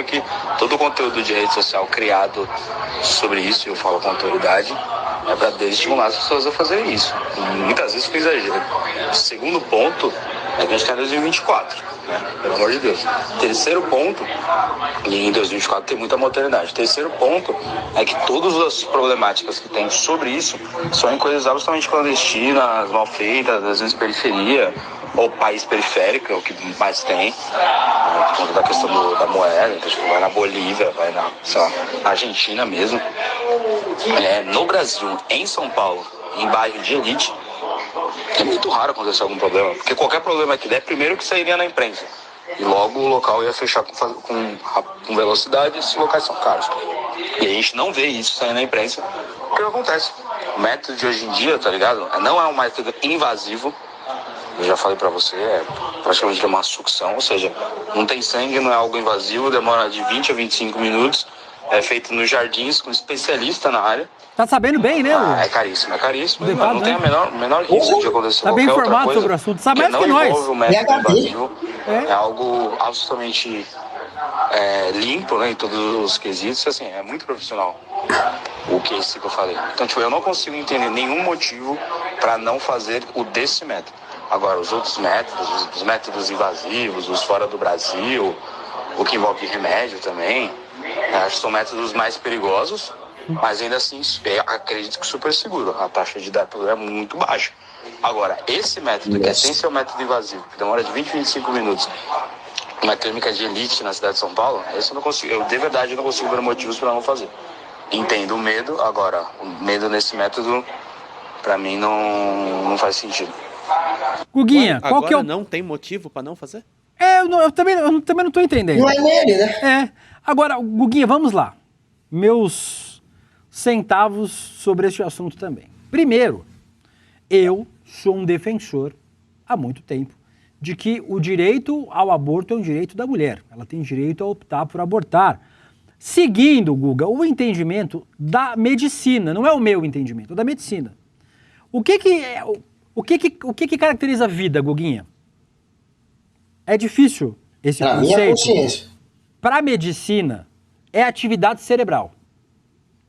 que todo o conteúdo de rede social criado sobre isso, eu falo com autoridade, é para desestimular as pessoas a fazerem isso. E muitas vezes com exagero. O segundo ponto é que a gente está em 2024, né? Pelo amor de Deus. Terceiro ponto, e em 2024 tem muita modernidade. Terceiro ponto é que todas as problemáticas que tem sobre isso são em coisas absolutamente clandestinas, mal feitas, às vezes periferia, ou país periférico, é o que mais tem, por conta da questão da moeda. Então, tipo, vai na Bolívia, vai na, sei lá, Argentina mesmo. No Brasil, em São Paulo, em bairro de elite, é muito raro acontecer algum problema, porque qualquer problema que der, primeiro que sairia na imprensa. E logo o local ia fechar com velocidade, esses locais são caros. E a gente não vê isso saindo na imprensa, porque não acontece. O método de hoje em dia, tá ligado? Não é um método invasivo. Eu já falei pra você, é praticamente uma sucção, ou seja, não tem sangue, não é algo invasivo, demora de 20 a 25 minutos, é feito nos jardins com especialista na área. Tá sabendo bem, né? É caríssimo. Não tem a menor risco de acontecer tá qualquer bem informado outra coisa, sobre o assunto, sabe mais não que nós. envolve o método invasivo, é algo absolutamente limpo, né, em todos os quesitos, assim, é muito profissional o que eu falei. Então, tipo, eu não consigo entender nenhum motivo para não fazer o desse método. Agora, os outros métodos, os métodos invasivos, os fora do Brasil, o que envolve remédio também, acho que são métodos mais perigosos, mas ainda assim, acredito que super seguro. A taxa de dano é muito baixa. Agora, esse método, que é sem ser o método invasivo, que demora de 20 a 25 minutos, uma clínica de elite na cidade de São Paulo, esse eu não consigo, de verdade não consigo ver motivos para não fazer. Entendo o medo, agora, o medo nesse método, para mim, não faz sentido. Guguinha, Agora qual que é o... não tem motivo pra não fazer? Eu também não tô entendendo. Não é nele, né? Agora, Guguinha, vamos lá. Meus centavos sobre este assunto também. Primeiro, eu sou um defensor, há muito tempo, de que o direito ao aborto é um direito da mulher. Ela tem direito a optar por abortar. Seguindo, Guga, o entendimento da medicina, não é o meu entendimento, é da medicina. O que caracteriza a vida, Guguinha? É difícil esse conceito. Minha consciência. Para a medicina, é atividade cerebral.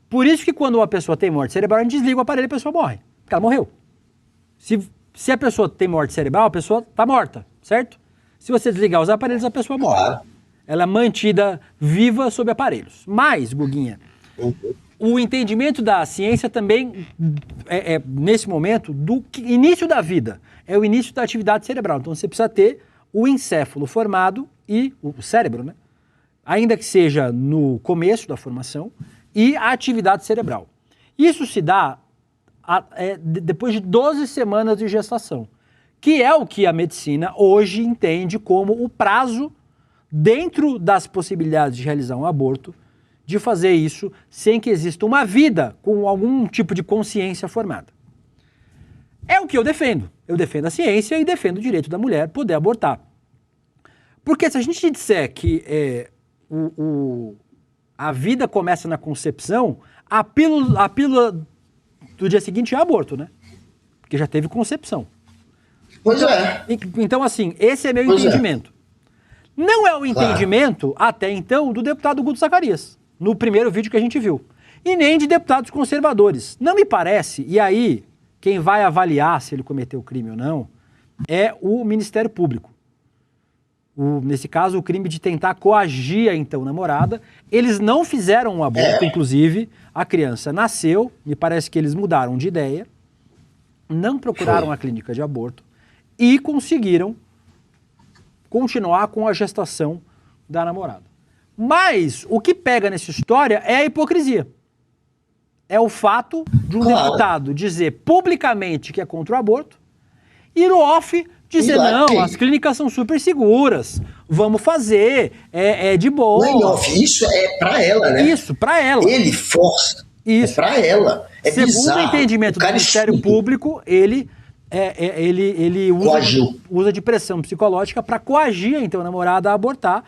Por isso que quando uma pessoa tem morte cerebral, a gente desliga o aparelho e a pessoa morre. Porque ela morreu. Se a pessoa tem morte cerebral, a pessoa está morta, certo? Se você desligar os aparelhos, a pessoa morre. Claro. Ela é mantida viva sob aparelhos. Mas, Guguinha, o entendimento da ciência também, nesse momento, do início da vida, é o início da atividade cerebral. Então você precisa ter o encéfalo formado e o cérebro, né? Ainda que seja no começo da formação, e a atividade cerebral. Isso se dá depois de 12 semanas de gestação, que é o que a medicina hoje entende como o prazo dentro das possibilidades de realizar um aborto, de fazer isso sem que exista uma vida com algum tipo de consciência formada. É o que eu defendo. Eu defendo a ciência e defendo o direito da mulher poder abortar. Porque se a gente disser que a vida começa na concepção, a pílula do dia seguinte é aborto, né? Porque já teve concepção. Pois é. Então, assim, esse é meu entendimento. Não é o entendimento, até então, do deputado Guto Zacarias, no primeiro vídeo que a gente viu. E nem de deputados conservadores. Não me parece, e aí, quem vai avaliar se ele cometeu crime ou não, é o Ministério Público. Nesse caso, o crime de tentar coagir a então namorada. Eles não fizeram um aborto, inclusive, a criança nasceu, me parece que eles mudaram de ideia, não procuraram a clínica de aborto e conseguiram continuar com a gestação da namorada. Mas o que pega nessa história é a hipocrisia. É o fato de um deputado dizer publicamente que é contra o aborto e no off dizer, não, as clínicas são super seguras, vamos fazer, é de boa. Não, off, isso é pra ela, né? Isso, pra ela. Ele força, isso. É pra ela. É Segundo bizarro. o entendimento do Ministério Público, ele usa de pressão psicológica para coagir então a namorada a abortar,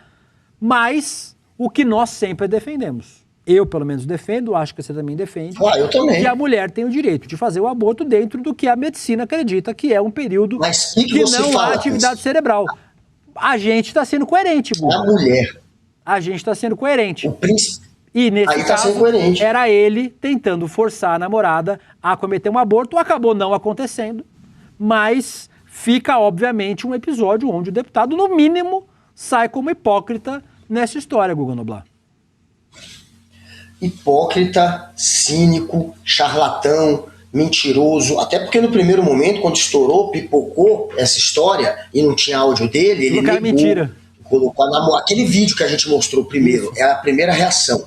mas o que nós sempre defendemos. Eu, pelo menos, defendo, acho que você também defende. Eu também. Que a mulher tem o direito de fazer o aborto dentro do que a medicina acredita que é um período que não há atividade cerebral. A gente está sendo coerente, Guga. A mulher. A gente está sendo coerente. O príncipe. E nesse caso, era ele tentando forçar a namorada a cometer um aborto, acabou não acontecendo, mas fica, obviamente, um episódio onde o deputado, no mínimo, sai como hipócrita nessa história, Guga Noblar. Hipócrita, cínico, charlatão, mentiroso, até porque no primeiro momento, quando estourou, pipocou essa história e não tinha áudio dele, ele negou, mentira. Colocou aquele vídeo que a gente mostrou primeiro, é a primeira reação,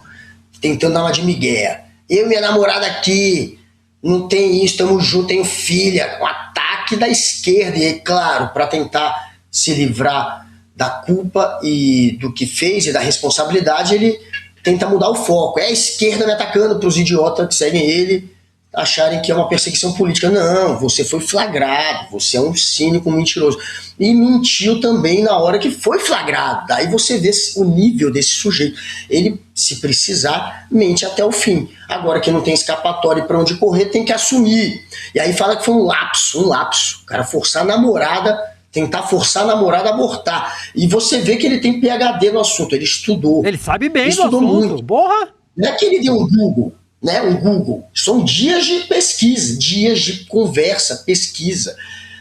tentando dar uma de migué. Eu e minha namorada aqui, não tem isso, estamos juntos, tenho filha, um ataque da esquerda, e claro, para tentar se livrar da culpa e do que fez e da responsabilidade, ele tenta mudar o foco. É a esquerda me atacando para os idiotas que seguem ele acharem que é uma perseguição política. Não, você foi flagrado, você é um cínico mentiroso. E mentiu também na hora que foi flagrado. Daí você vê o nível desse sujeito. Ele, se precisar, mente até o fim. Agora que não tem escapatória para onde correr, tem que assumir. E aí fala que foi um lapso. O cara forçar a namorada, tentar forçar a namorada a abortar. E você vê que ele tem PhD no assunto, ele estudou. Ele sabe bem do estudou assunto, muito. porra! Não é que ele deu um Google, né? Um Google. São dias de pesquisa, dias de conversa, pesquisa,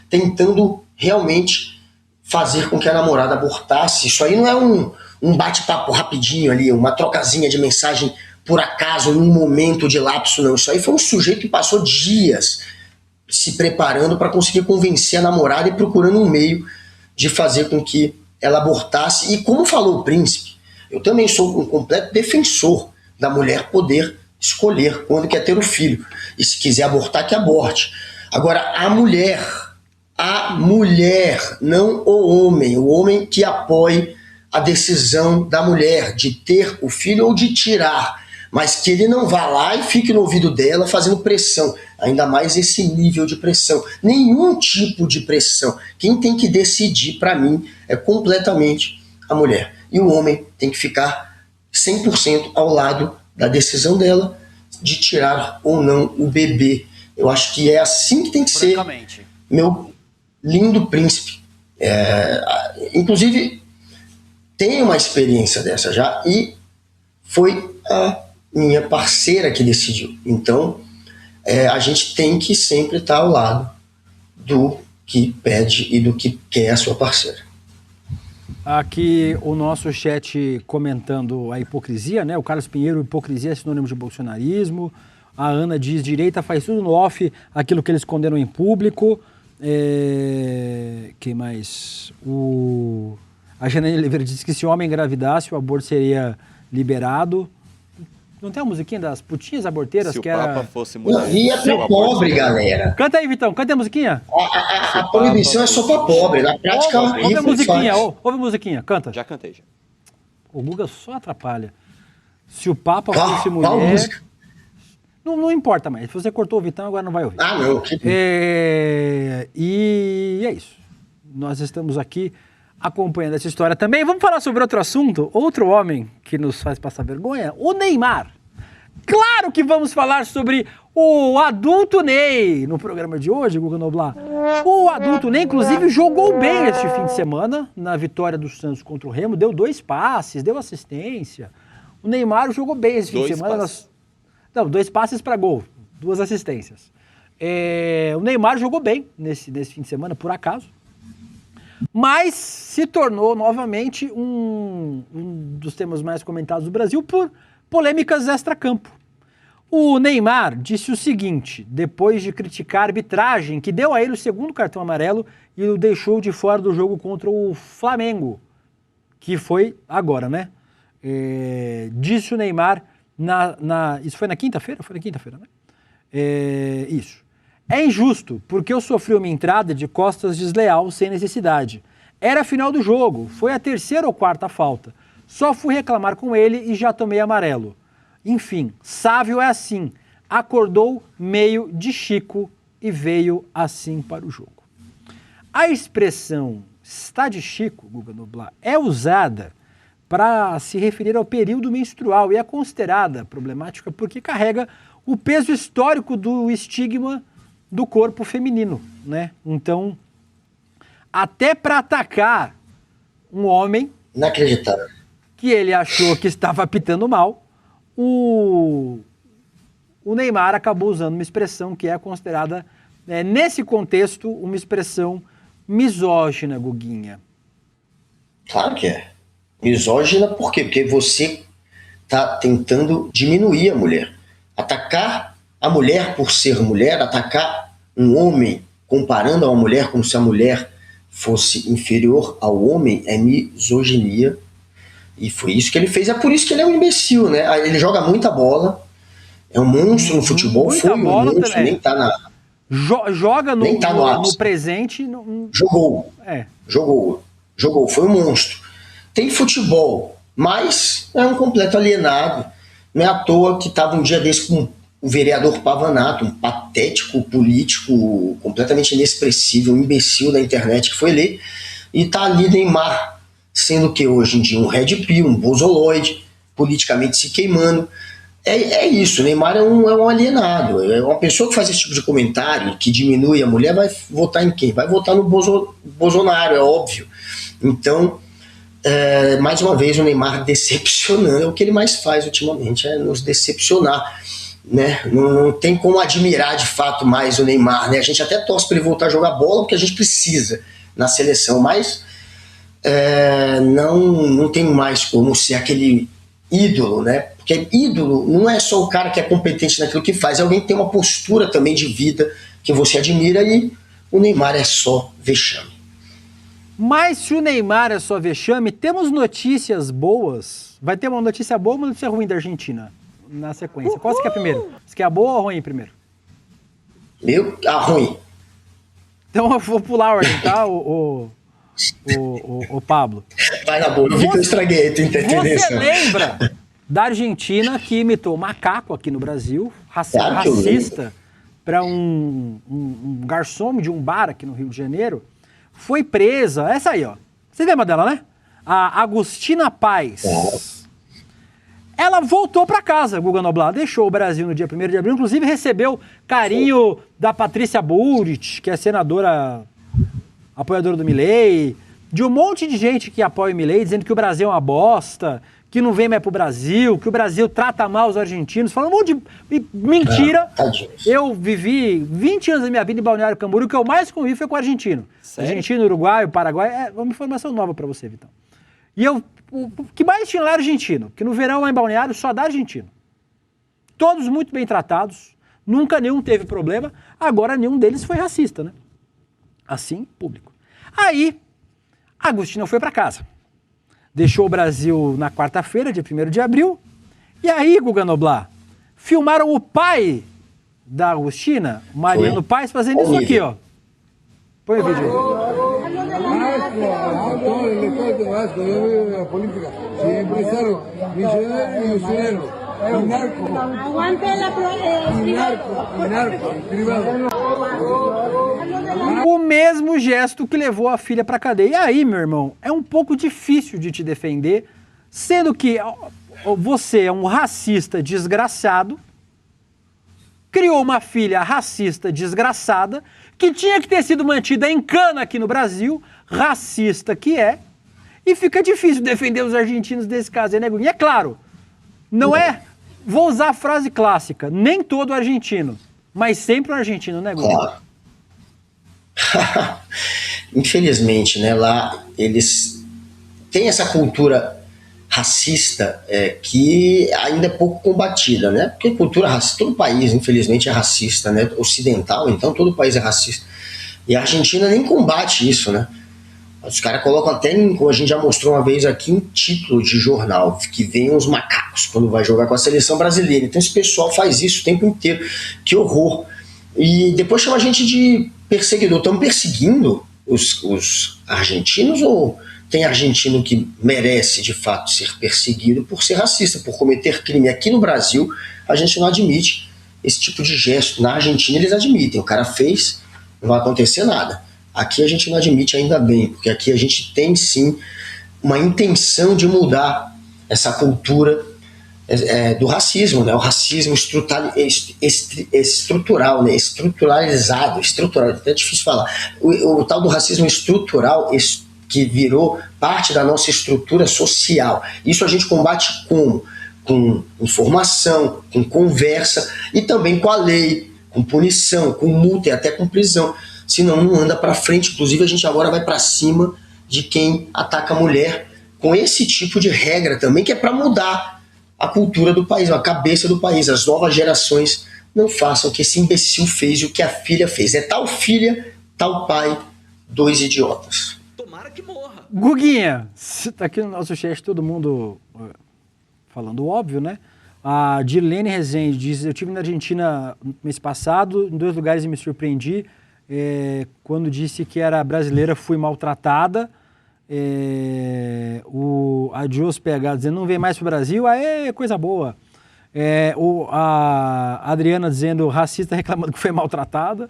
tentando realmente fazer com que a namorada abortasse. Isso aí não é um bate-papo rapidinho ali, uma trocazinha de mensagem por acaso, num momento de lapso, não. Isso aí foi um sujeito que passou dias se preparando para conseguir convencer a namorada e procurando um meio de fazer com que ela abortasse. E como falou o príncipe, eu também sou um completo defensor da mulher poder escolher quando quer ter o filho. E se quiser abortar, que aborte. Agora, a mulher, não o homem que apoie a decisão da mulher de ter o filho ou de tirar, mas que ele não vá lá e fique no ouvido dela fazendo pressão, ainda mais esse nível de pressão. Nenhum tipo de pressão. Quem tem que decidir, para mim, é completamente a mulher. E o homem tem que ficar 100% ao lado da decisão dela de tirar ou não o bebê. Eu acho que é assim que tem que ser, meu lindo príncipe. Inclusive, tem uma experiência dessa já e foi a minha parceira que decidiu. Então, a gente tem que sempre estar ao lado do que pede e do que quer a sua parceira. Aqui o nosso chat comentando a hipocrisia, né? O Carlos Pinheiro, hipocrisia é sinônimo de bolsonarismo. A Ana diz, direita faz tudo no off, aquilo que eles condenam em público. Quem mais? A Janaína Oliveira diz que se o homem engravidasse, o aborto seria liberado. Não tem a musiquinha das putinhas aborteiras? Se que o Papa era... fosse mulher. E é pra pobre, galera. Canta aí, Vitão, canta a musiquinha. A proibição é só pra pobre. Na prática, ouve a musiquinha, ouve a musiquinha, canta. Já cantei, já. O Guga só atrapalha. Se o Papa fosse mulher... Qual música? Não importa mais. Se você cortou o Vitão, agora não vai ouvir. Ah, não. E é isso. Nós estamos aqui acompanhando essa história também. Vamos falar sobre outro assunto? Outro homem que nos faz passar vergonha? O Neymar. Claro que vamos falar sobre o adulto Ney no programa de hoje, Guga Noblar. O adulto Ney, inclusive, jogou bem este fim de semana na vitória do Santos contra o Remo. Deu 2 passes, deu assistência. O Neymar jogou bem esse fim de semana. Não, 2 passes para gol, 2 assistências. O Neymar jogou bem nesse fim de semana, por acaso. Mas se tornou novamente um dos temas mais comentados do Brasil por polêmicas extracampo. O Neymar disse o seguinte, depois de criticar a arbitragem que deu a ele o 2º cartão amarelo e o deixou de fora do jogo contra o Flamengo, que foi agora, né? Disse o Neymar, isso foi na quinta-feira? Foi na quinta-feira, né? Isso. É injusto, porque eu sofri uma entrada de costas desleal sem necessidade. Era a final do jogo, foi a 3ª ou 4ª falta. Só fui reclamar com ele e já tomei amarelo. Enfim, Sávio é assim. Acordou meio de Chico e veio assim para o jogo. A expressão está de Chico, Guga Noblar, é usada para se referir ao período menstrual e é considerada problemática porque carrega o peso histórico do estigma do corpo feminino, né? Então, até para atacar um homem... Inacreditável. Que ele achou que estava apitando mal, o Neymar acabou usando uma expressão que é considerada, nesse contexto, uma expressão misógina, Guguinha. Claro que é. Misógina por quê? Porque você está tentando diminuir a mulher. Atacar a mulher por ser mulher, atacar um homem comparando a uma mulher como se a mulher fosse inferior ao homem é misoginia. E foi isso que ele fez. É por isso que ele é um imbecil, né? Ele joga muita bola, é um monstro no futebol, muita foi um monstro, também. nem tá na... Joga nem tá no presente... Jogou. Jogou. Jogou, foi um monstro. Tem futebol, mas é um completo alienado. Não é à toa que estava um dia desse com o vereador Pavanato, um patético político completamente inexpressível, um imbecil da internet que foi ler, e tá ali Neymar, sendo que hoje em dia um red pill, um bozoloide, politicamente se queimando. É isso, o Neymar é um alienado, é uma pessoa que faz esse tipo de comentário, que diminui a mulher, vai votar em quem? Vai votar no Bolsonaro, é óbvio. Então, mais uma vez, o Neymar decepcionando, é o que ele mais faz ultimamente, é nos decepcionar. Né? Não tem como admirar de fato mais o Neymar, né? A gente até torce para ele voltar a jogar bola porque a gente precisa na seleção, mas não tem mais como ser aquele ídolo, né? Porque ídolo não é só o cara que é competente naquilo que faz, é alguém que tem uma postura também de vida que você admira, e o Neymar é só vexame. Mas se o Neymar é só vexame, temos notícias boas. Vai ter uma notícia boa ou uma notícia ruim da Argentina na sequência? Qual você quer primeiro? Você quer a boa ou a ruim primeiro? A ruim. Então eu vou pular a ordem, tá, o Pablo? Vai na boa, eu vi que eu estraguei a tua interferência. Você lembra da Argentina que imitou macaco aqui no Brasil, racista, para um garçom de um bar aqui no Rio de Janeiro? Foi presa, essa aí, ó. Você lembra dela, né? A Agostina Paz. Ela voltou para casa, Guga Noblat, deixou o Brasil no dia 1º de abril, inclusive recebeu carinho da Patrícia Bullrich, que é senadora apoiadora do Milei, de um monte de gente que apoia o Milei, dizendo que o Brasil é uma bosta, que não vem mais pro Brasil, que o Brasil trata mal os argentinos, falando um monte de mentira. Eu vivi 20 anos da minha vida em Balneário Camboriú, o que eu mais convivi foi com o argentino. Sério? Argentino, Uruguai, Paraguai, é uma informação nova para você, Vitão. E o que mais tinha lá era argentino, que no verão lá em Balneário só dá argentino. Todos muito bem tratados, nunca nenhum teve problema, agora nenhum deles foi racista, né? Assim, público. Aí, a Agostina foi para casa. Deixou o Brasil na quarta-feira, dia 1º de abril, e aí, Guga Noblat, filmaram o pai da Agostina, Mariano Paes, fazendo isso aqui, ó. Põe o vídeo aí. O mesmo gesto que levou a filha pra cadeia. E aí, meu irmão, é um pouco difícil de te defender, sendo que você é um racista desgraçado, criou uma filha racista desgraçada, que tinha que ter sido mantida em cana aqui no Brasil, racista que é, e fica difícil defender os argentinos desse caso, né, Guga? E é claro, não é, vou usar a frase clássica, nem todo argentino, mas sempre um argentino, né, Guga? Claro. Infelizmente, né, lá eles têm essa cultura racista que ainda é pouco combatida, né? Porque cultura racista, todo país, infelizmente, é racista, né? Ocidental, então todo país é racista. E a Argentina nem combate isso, né? Os caras colocam até, como a gente já mostrou uma vez aqui, um título de jornal, que vem uns macacos quando vai jogar com a seleção brasileira. Então esse pessoal faz isso o tempo inteiro. Que horror. E depois chama a gente de perseguidor. Estão perseguindo os argentinos ou tem argentino que merece de fato ser perseguido por ser racista, por cometer crime? Aqui no Brasil a gente não admite esse tipo de gesto. Na Argentina eles admitem, o cara fez, não vai acontecer nada. Aqui a gente não admite, ainda bem, porque aqui a gente tem sim uma intenção de mudar essa cultura do racismo, né? O racismo estrutural, né? Estruturalizado, é até difícil falar. O tal do racismo estrutural que virou parte da nossa estrutura social. Isso a gente combate como? Com informação, com conversa e também com a lei, com punição, com multa e até com prisão. Senão não anda para frente. Inclusive a gente agora vai para cima de quem ataca a mulher com esse tipo de regra também, que é para mudar a cultura do país, a cabeça do país. As novas gerações não façam o que esse imbecil fez e o que a filha fez. É tal filha, tal pai, dois idiotas. Tomara que morra. Guguinha, tá aqui no nosso chat todo mundo falando óbvio, né? A Dirlene Rezende diz: eu estive na Argentina no mês passado, em 2 lugares e me surpreendi. Quando disse que era brasileira, fui maltratada. O Adios PH dizendo, não vem mais pro Brasil, aê, coisa boa. A Adriana dizendo, racista reclamando que foi maltratada.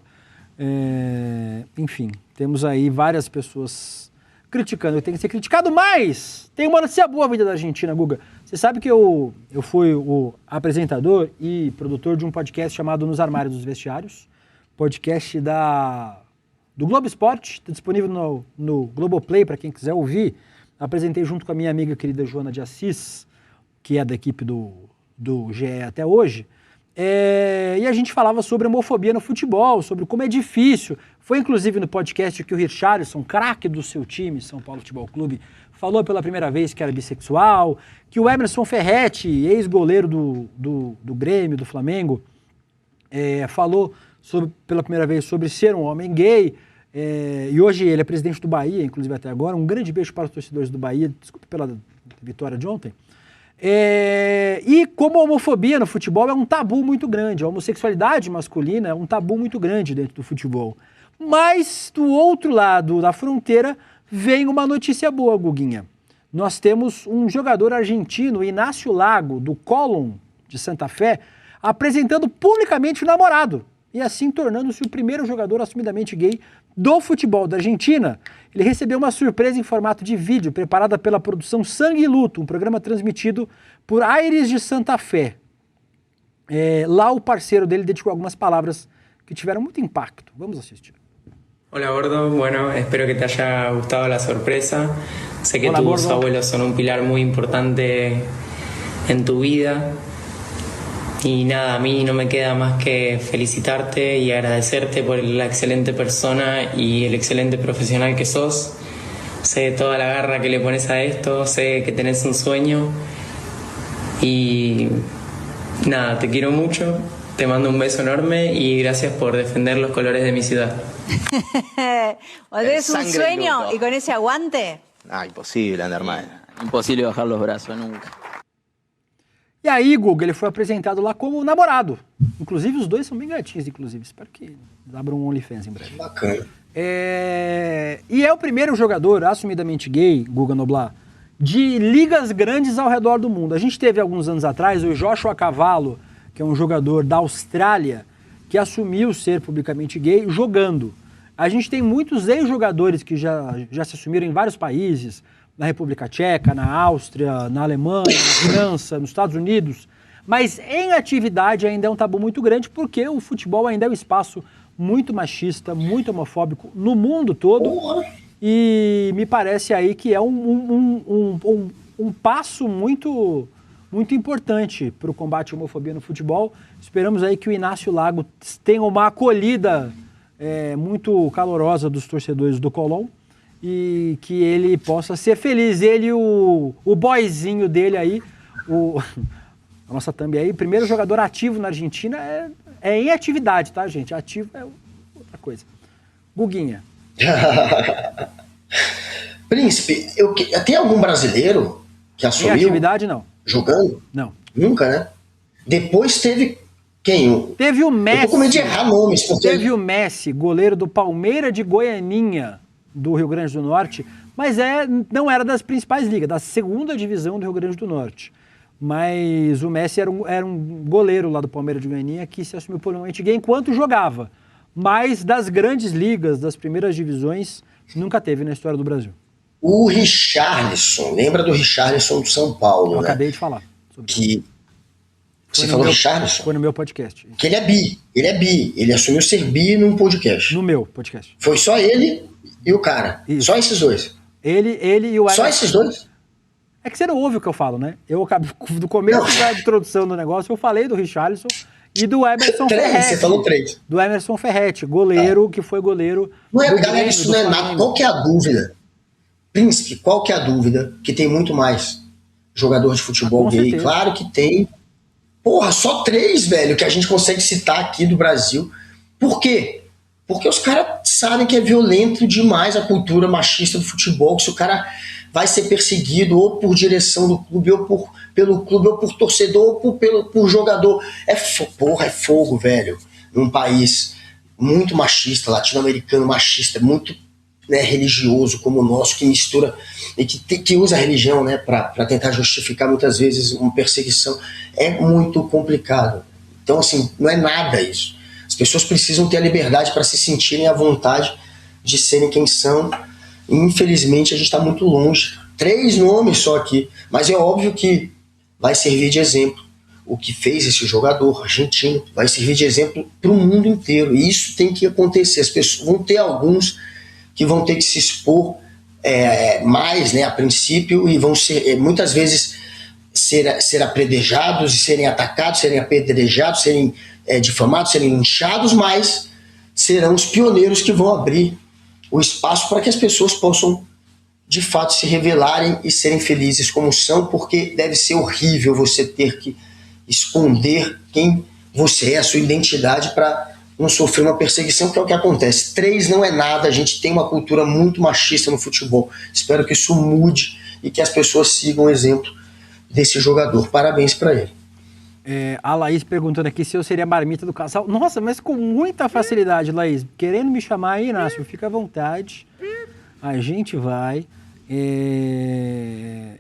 Enfim, temos aí várias pessoas criticando, tem que ser criticado, mas tem uma notícia boa vida da Argentina, Guga. Você sabe que eu fui o apresentador e produtor de um podcast chamado Nos Armários dos Vestiários, podcast do Globo Esporte, está disponível no Globoplay para quem quiser ouvir. Apresentei junto com a minha amiga querida Joana de Assis, que é da equipe do GE até hoje, e a gente falava sobre homofobia no futebol, sobre como é difícil. Foi inclusive no podcast que o Richarlison, craque do seu time, São Paulo Futebol Clube, falou pela primeira vez que era bissexual, que o Emerson Ferretti, ex-goleiro do Grêmio, do Flamengo, falou pela primeira vez sobre ser um homem gay, e hoje ele é presidente do Bahia, inclusive até agora. Um grande beijo para os torcedores do Bahia, desculpe pela vitória de ontem. E como a homofobia no futebol é um tabu muito grande, a homossexualidade masculina é um tabu muito grande dentro do futebol. Mas do outro lado da fronteira vem uma notícia boa, Guguinha. Nós temos um jogador argentino, Inácio Lago, do Colón de Santa Fé, apresentando publicamente o namorado e assim tornando-se o primeiro jogador assumidamente gay do futebol da Argentina. Ele recebeu uma surpresa em formato de vídeo, preparada pela produção Sangue e Luto, um programa transmitido por Aires de Santa Fé. Lá o parceiro dele dedicou algumas palavras que tiveram muito impacto. Vamos assistir. Hola gordo, bueno, espero que te haya gustado la sorpresa. Sé que Hola, tus gordo. abuelos son un pilar muy importante en tu vida. Y nada, a mí no me queda más que felicitarte y agradecerte por la excelente persona y el excelente profesional que sos. Sé toda la garra que le pones a esto, sé que tenés un sueño. Y nada, te quiero mucho, te mando un beso enorme y gracias por defender los colores de mi ciudad. ¿O tenés un Sangre y sueño luto. y con ese aguante? Imposible andar mal. Imposible bajar los brazos nunca. E aí, Guga, ele foi apresentado lá como namorado. Inclusive, os dois são bem gatinhos, inclusive. Espero que abram um OnlyFans em breve. Bacana. E é o primeiro jogador assumidamente gay, Guga Noblar, de ligas grandes ao redor do mundo. A gente teve alguns anos atrás o Joshua Cavallo, que é um jogador da Austrália, que assumiu ser publicamente gay jogando. A gente tem muitos ex-jogadores que já se assumiram em vários países, na República Tcheca, na Áustria, na Alemanha, na França, nos Estados Unidos, mas em atividade ainda é um tabu muito grande porque o futebol ainda é um espaço muito machista, muito homofóbico no mundo todo. E me parece aí que é um passo muito, muito importante para o combate à homofobia no futebol. Esperamos aí que o Inácio Lago tenha uma acolhida muito calorosa dos torcedores do Colón e que ele possa ser feliz. Ele e o boyzinho dele aí, a nossa thumb aí, primeiro jogador ativo na Argentina, é em atividade, tá, gente? Ativo é outra coisa. Guguinha. Príncipe, tem algum brasileiro que assumiu? Em atividade, não. Jogando? Não. Nunca, né? Depois teve quem? Teve o Messi. Eu tô com medo de errar nomes. Porque... Teve o Messi, goleiro do Palmeiras de Goianinha, do Rio Grande do Norte, mas não era das principais ligas, da segunda divisão do Rio Grande do Norte. Mas o Messi era um goleiro lá do Palmeiras de Goianinha que se assumiu politicamente gay enquanto jogava. Mas das grandes ligas, das primeiras divisões, nunca teve na história do Brasil. O Richarlison, lembra do Richarlison do São Paulo, Eu né? acabei de falar. Você falou Richarlison? Foi no meu podcast. Que ele é bi. Ele assumiu ser bi num podcast. No meu podcast. Foi só ele e o cara. Isso. Só esses dois. Ele e o Emerson. Só esses dois? É que você não ouve o que eu falo, né? Eu acabei, do começo da introdução do negócio, eu falei do Richarlison e do Emerson Ferretti. Você falou 3. Do Emerson Ferretti, goleiro, que foi goleiro. Não é, do galera, Grêmio, isso do não é Flamengo. nada. Qual que é a dúvida? Príncipe, qual que é a dúvida? Que tem muito mais jogador de futebol gay. certeza. Claro que tem. Porra, só 3, velho, que a gente consegue citar aqui do Brasil. Por quê? Porque os caras sabem que é violento demais a cultura machista do futebol, que se o cara vai ser perseguido ou por direção do clube, ou pelo clube, ou por torcedor, ou por jogador. Porra, é fogo, velho. Num país muito machista, latino-americano machista, muito né, religioso como o nosso, que mistura e que usa a religião, né, para tentar justificar muitas vezes uma perseguição, é muito complicado. Então, assim, não é nada isso. As pessoas precisam ter a liberdade para se sentirem à vontade de serem quem são. Infelizmente, a gente está muito longe. 3 nomes só aqui, mas é óbvio que vai servir de exemplo. O que fez esse jogador argentino vai servir de exemplo para o mundo inteiro. E isso tem que acontecer. As pessoas vão ter alguns que vão ter que se expor mais, né, a princípio, e vão ser, muitas vezes, ser apedrejados, serem atacados, serem apedrejados, serem difamados, serem linchados, mas serão os pioneiros que vão abrir o espaço para que as pessoas possam, de fato, se revelarem e serem felizes como são, porque deve ser horrível você ter que esconder quem você é, a sua identidade, para não sofrer uma perseguição, que é o que acontece. 3 não é nada, a gente tem uma cultura muito machista no futebol. Espero que isso mude e que as pessoas sigam o exemplo desse jogador. Parabéns para ele. A Laís perguntando aqui se eu seria a marmita do casal. Nossa, mas com muita facilidade, Laís. Querendo me chamar aí, Inácio, fica à vontade. A gente vai. E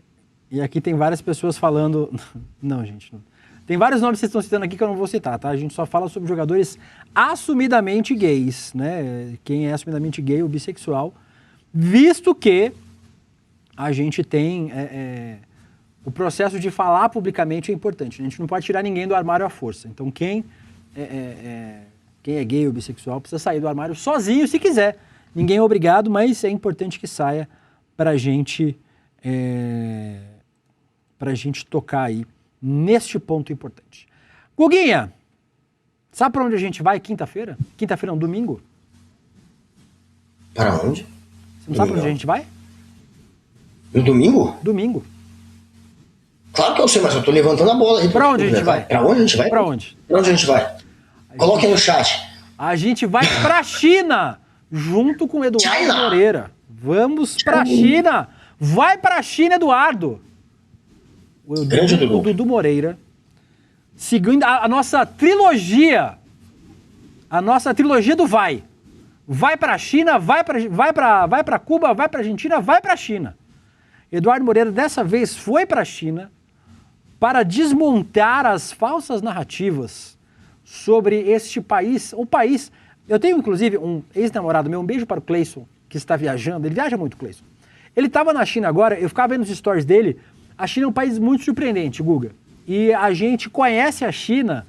aqui tem várias pessoas falando... Não, gente, não. Tem vários nomes que vocês estão citando aqui que eu não vou citar, tá? A gente só fala sobre jogadores assumidamente gays, né? Quem é assumidamente gay ou bissexual, visto que a gente tem... o processo de falar publicamente é importante. A gente não pode tirar ninguém do armário à força. Então, quem é gay ou bissexual precisa sair do armário sozinho, se quiser. Ninguém é obrigado, mas é importante que saia pra gente tocar aí neste ponto importante. Guguinha, sabe para onde a gente vai quinta-feira? Quinta-feira é um domingo? Para onde? Você não sabe para onde a gente vai? No domingo? Domingo. Claro que eu sei, mas eu tô levantando a bola aí. Para onde a gente vai? Para onde a gente vai? Para onde? Para onde a gente vai? Coloque aí no chat. A gente vai para a China, junto com o Eduardo Moreira. Vamos para a China. Vai para a China, Eduardo. O Dudu Moreira, seguindo a nossa trilogia, do vai. Vai para a China, vai para Cuba, vai para a Argentina, vai para a China. Eduardo Moreira dessa vez foi para a China para desmontar as falsas narrativas sobre este país. O país, eu tenho inclusive um ex-namorado meu, um beijo para o Cleison, que está viajando, ele viaja muito, Cleison. Ele estava na China agora, eu ficava vendo os stories dele. A China é um país muito surpreendente, Guga. E a gente conhece a China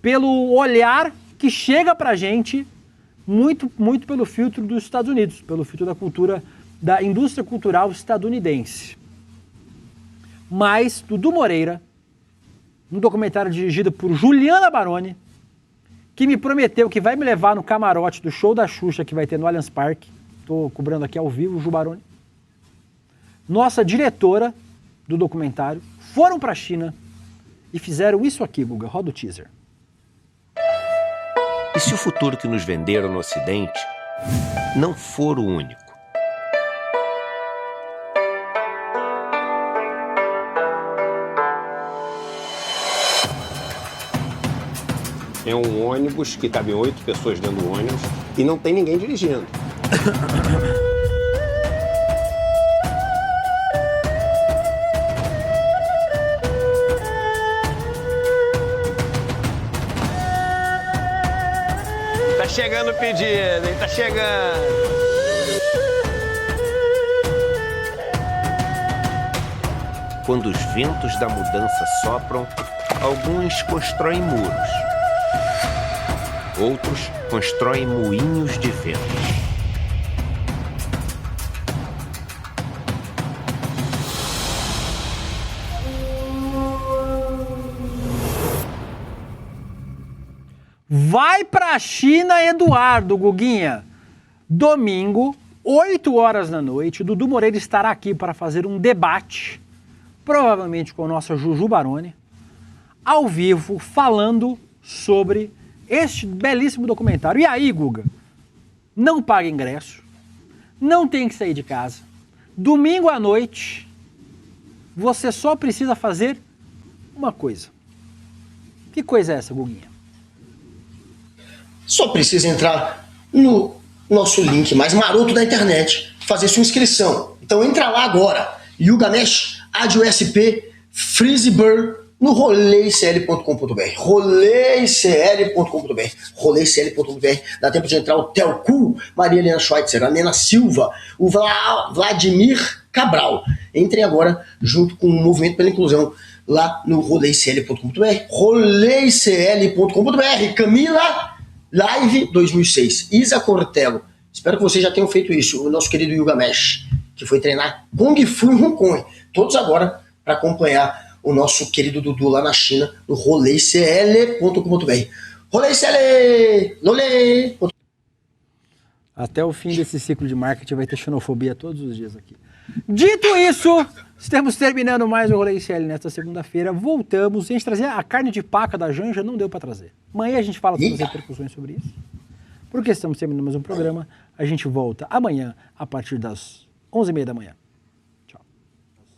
pelo olhar que chega pra gente muito, muito pelo filtro dos Estados Unidos, pelo filtro da cultura, da indústria cultural estadunidense. Mas Dudu Moreira, um documentário dirigido por Juliana Baroni, que me prometeu que vai me levar no camarote do show da Xuxa que vai ter no Allianz Parque. Estou cobrando aqui ao vivo, Ju Baroni. Nossa diretora do documentário, foram para a China e fizeram isso aqui, Guga. Roda o teaser. E se o futuro que nos venderam no Ocidente não for o único? É um ônibus que cabem 8 pessoas dentro do ônibus e não tem ninguém dirigindo. Tá chegando o pedido, hein? Tá chegando. Quando os ventos da mudança sopram, alguns constroem muros. Outros constroem moinhos de vento. Vai pra China, Eduardo, Guguinha. Domingo, 8 horas da noite, Dudu Moreira estará aqui para fazer um debate, provavelmente com a nossa Juju Baroni, ao vivo, falando sobre este belíssimo documentário. E aí, Guga, não paga ingresso, não tem que sair de casa. Domingo à noite, você só precisa fazer uma coisa. Que coisa é essa, Guguinha? Só precisa entrar no nosso link mais maroto da internet, fazer sua inscrição. Então entra lá agora, Yugamesh, AdioSP, Freezebird, no roleicl.com.br, roleicl.com.br, roleicl.com.br, dá tempo de entrar o Telcu, Maria Helena Schweitzer, a Nena Silva, o Vladimir Cabral. Entrem agora junto com o Movimento pela Inclusão lá no roleicl.com.br, roleicl.com.br. Camila Live 2006, Isa Cortelo, espero que vocês já tenham feito isso, o nosso querido Yugamesh, que foi treinar Kung Fu em Hong Kong, todos agora para acompanhar o nosso querido Dudu lá na China, no roleicl.com.br. Roleicl! Lolê! Até o fim desse ciclo de marketing vai ter xenofobia todos os dias aqui. Dito isso, estamos terminando mais o Rolê ICL nesta segunda-feira. Voltamos. A gente trazer a carne de paca da Janja, não deu para trazer. Amanhã a gente fala todas as repercussões sobre isso. Porque estamos terminando mais um programa. A gente volta amanhã, a partir das 11h30 da manhã.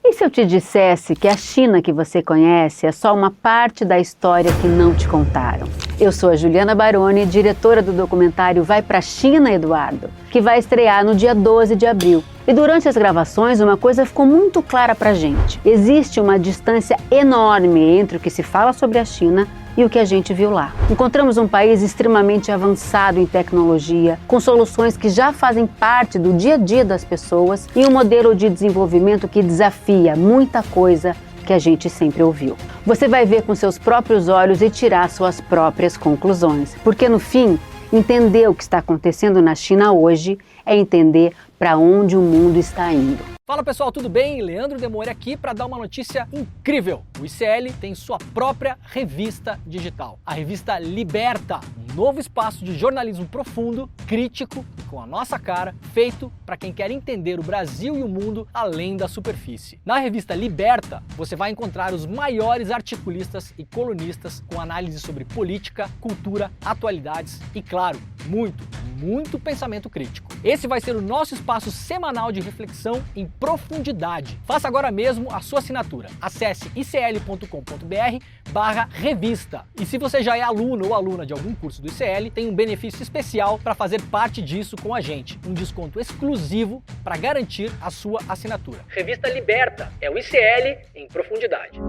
E se eu te dissesse que a China que você conhece é só uma parte da história que não te contaram? Eu sou a Juliana Baroni, diretora do documentário Vai Pra China, Eduardo, que vai estrear no dia 12 de abril. E durante as gravações, uma coisa ficou muito clara pra gente. Existe uma distância enorme entre o que se fala sobre a China e o que a gente viu lá. Encontramos um país extremamente avançado em tecnologia, com soluções que já fazem parte do dia a dia das pessoas e um modelo de desenvolvimento que desafia muita coisa que a gente sempre ouviu. Você vai ver com seus próprios olhos e tirar suas próprias conclusões, porque no fim, entender o que está acontecendo na China hoje é entender para onde o mundo está indo. Fala pessoal, tudo bem? Leandro Demore aqui para dar uma notícia incrível. O ICL tem sua própria revista digital, a revista Liberta, um novo espaço de jornalismo profundo, crítico, com a nossa cara, feito para quem quer entender o Brasil e o mundo além da superfície. Na revista Liberta, você vai encontrar os maiores articulistas e colunistas com análise sobre política, cultura, atualidades e, claro, muito pensamento crítico. Esse vai ser o nosso espaço semanal de reflexão em profundidade. Faça agora mesmo a sua assinatura. Acesse icl.com.br/revista. E se você já é aluno ou aluna de algum curso do ICL, tem um benefício especial para fazer parte disso com a gente. Um desconto exclusivo para garantir a sua assinatura. Revista Liberta é o ICL em profundidade.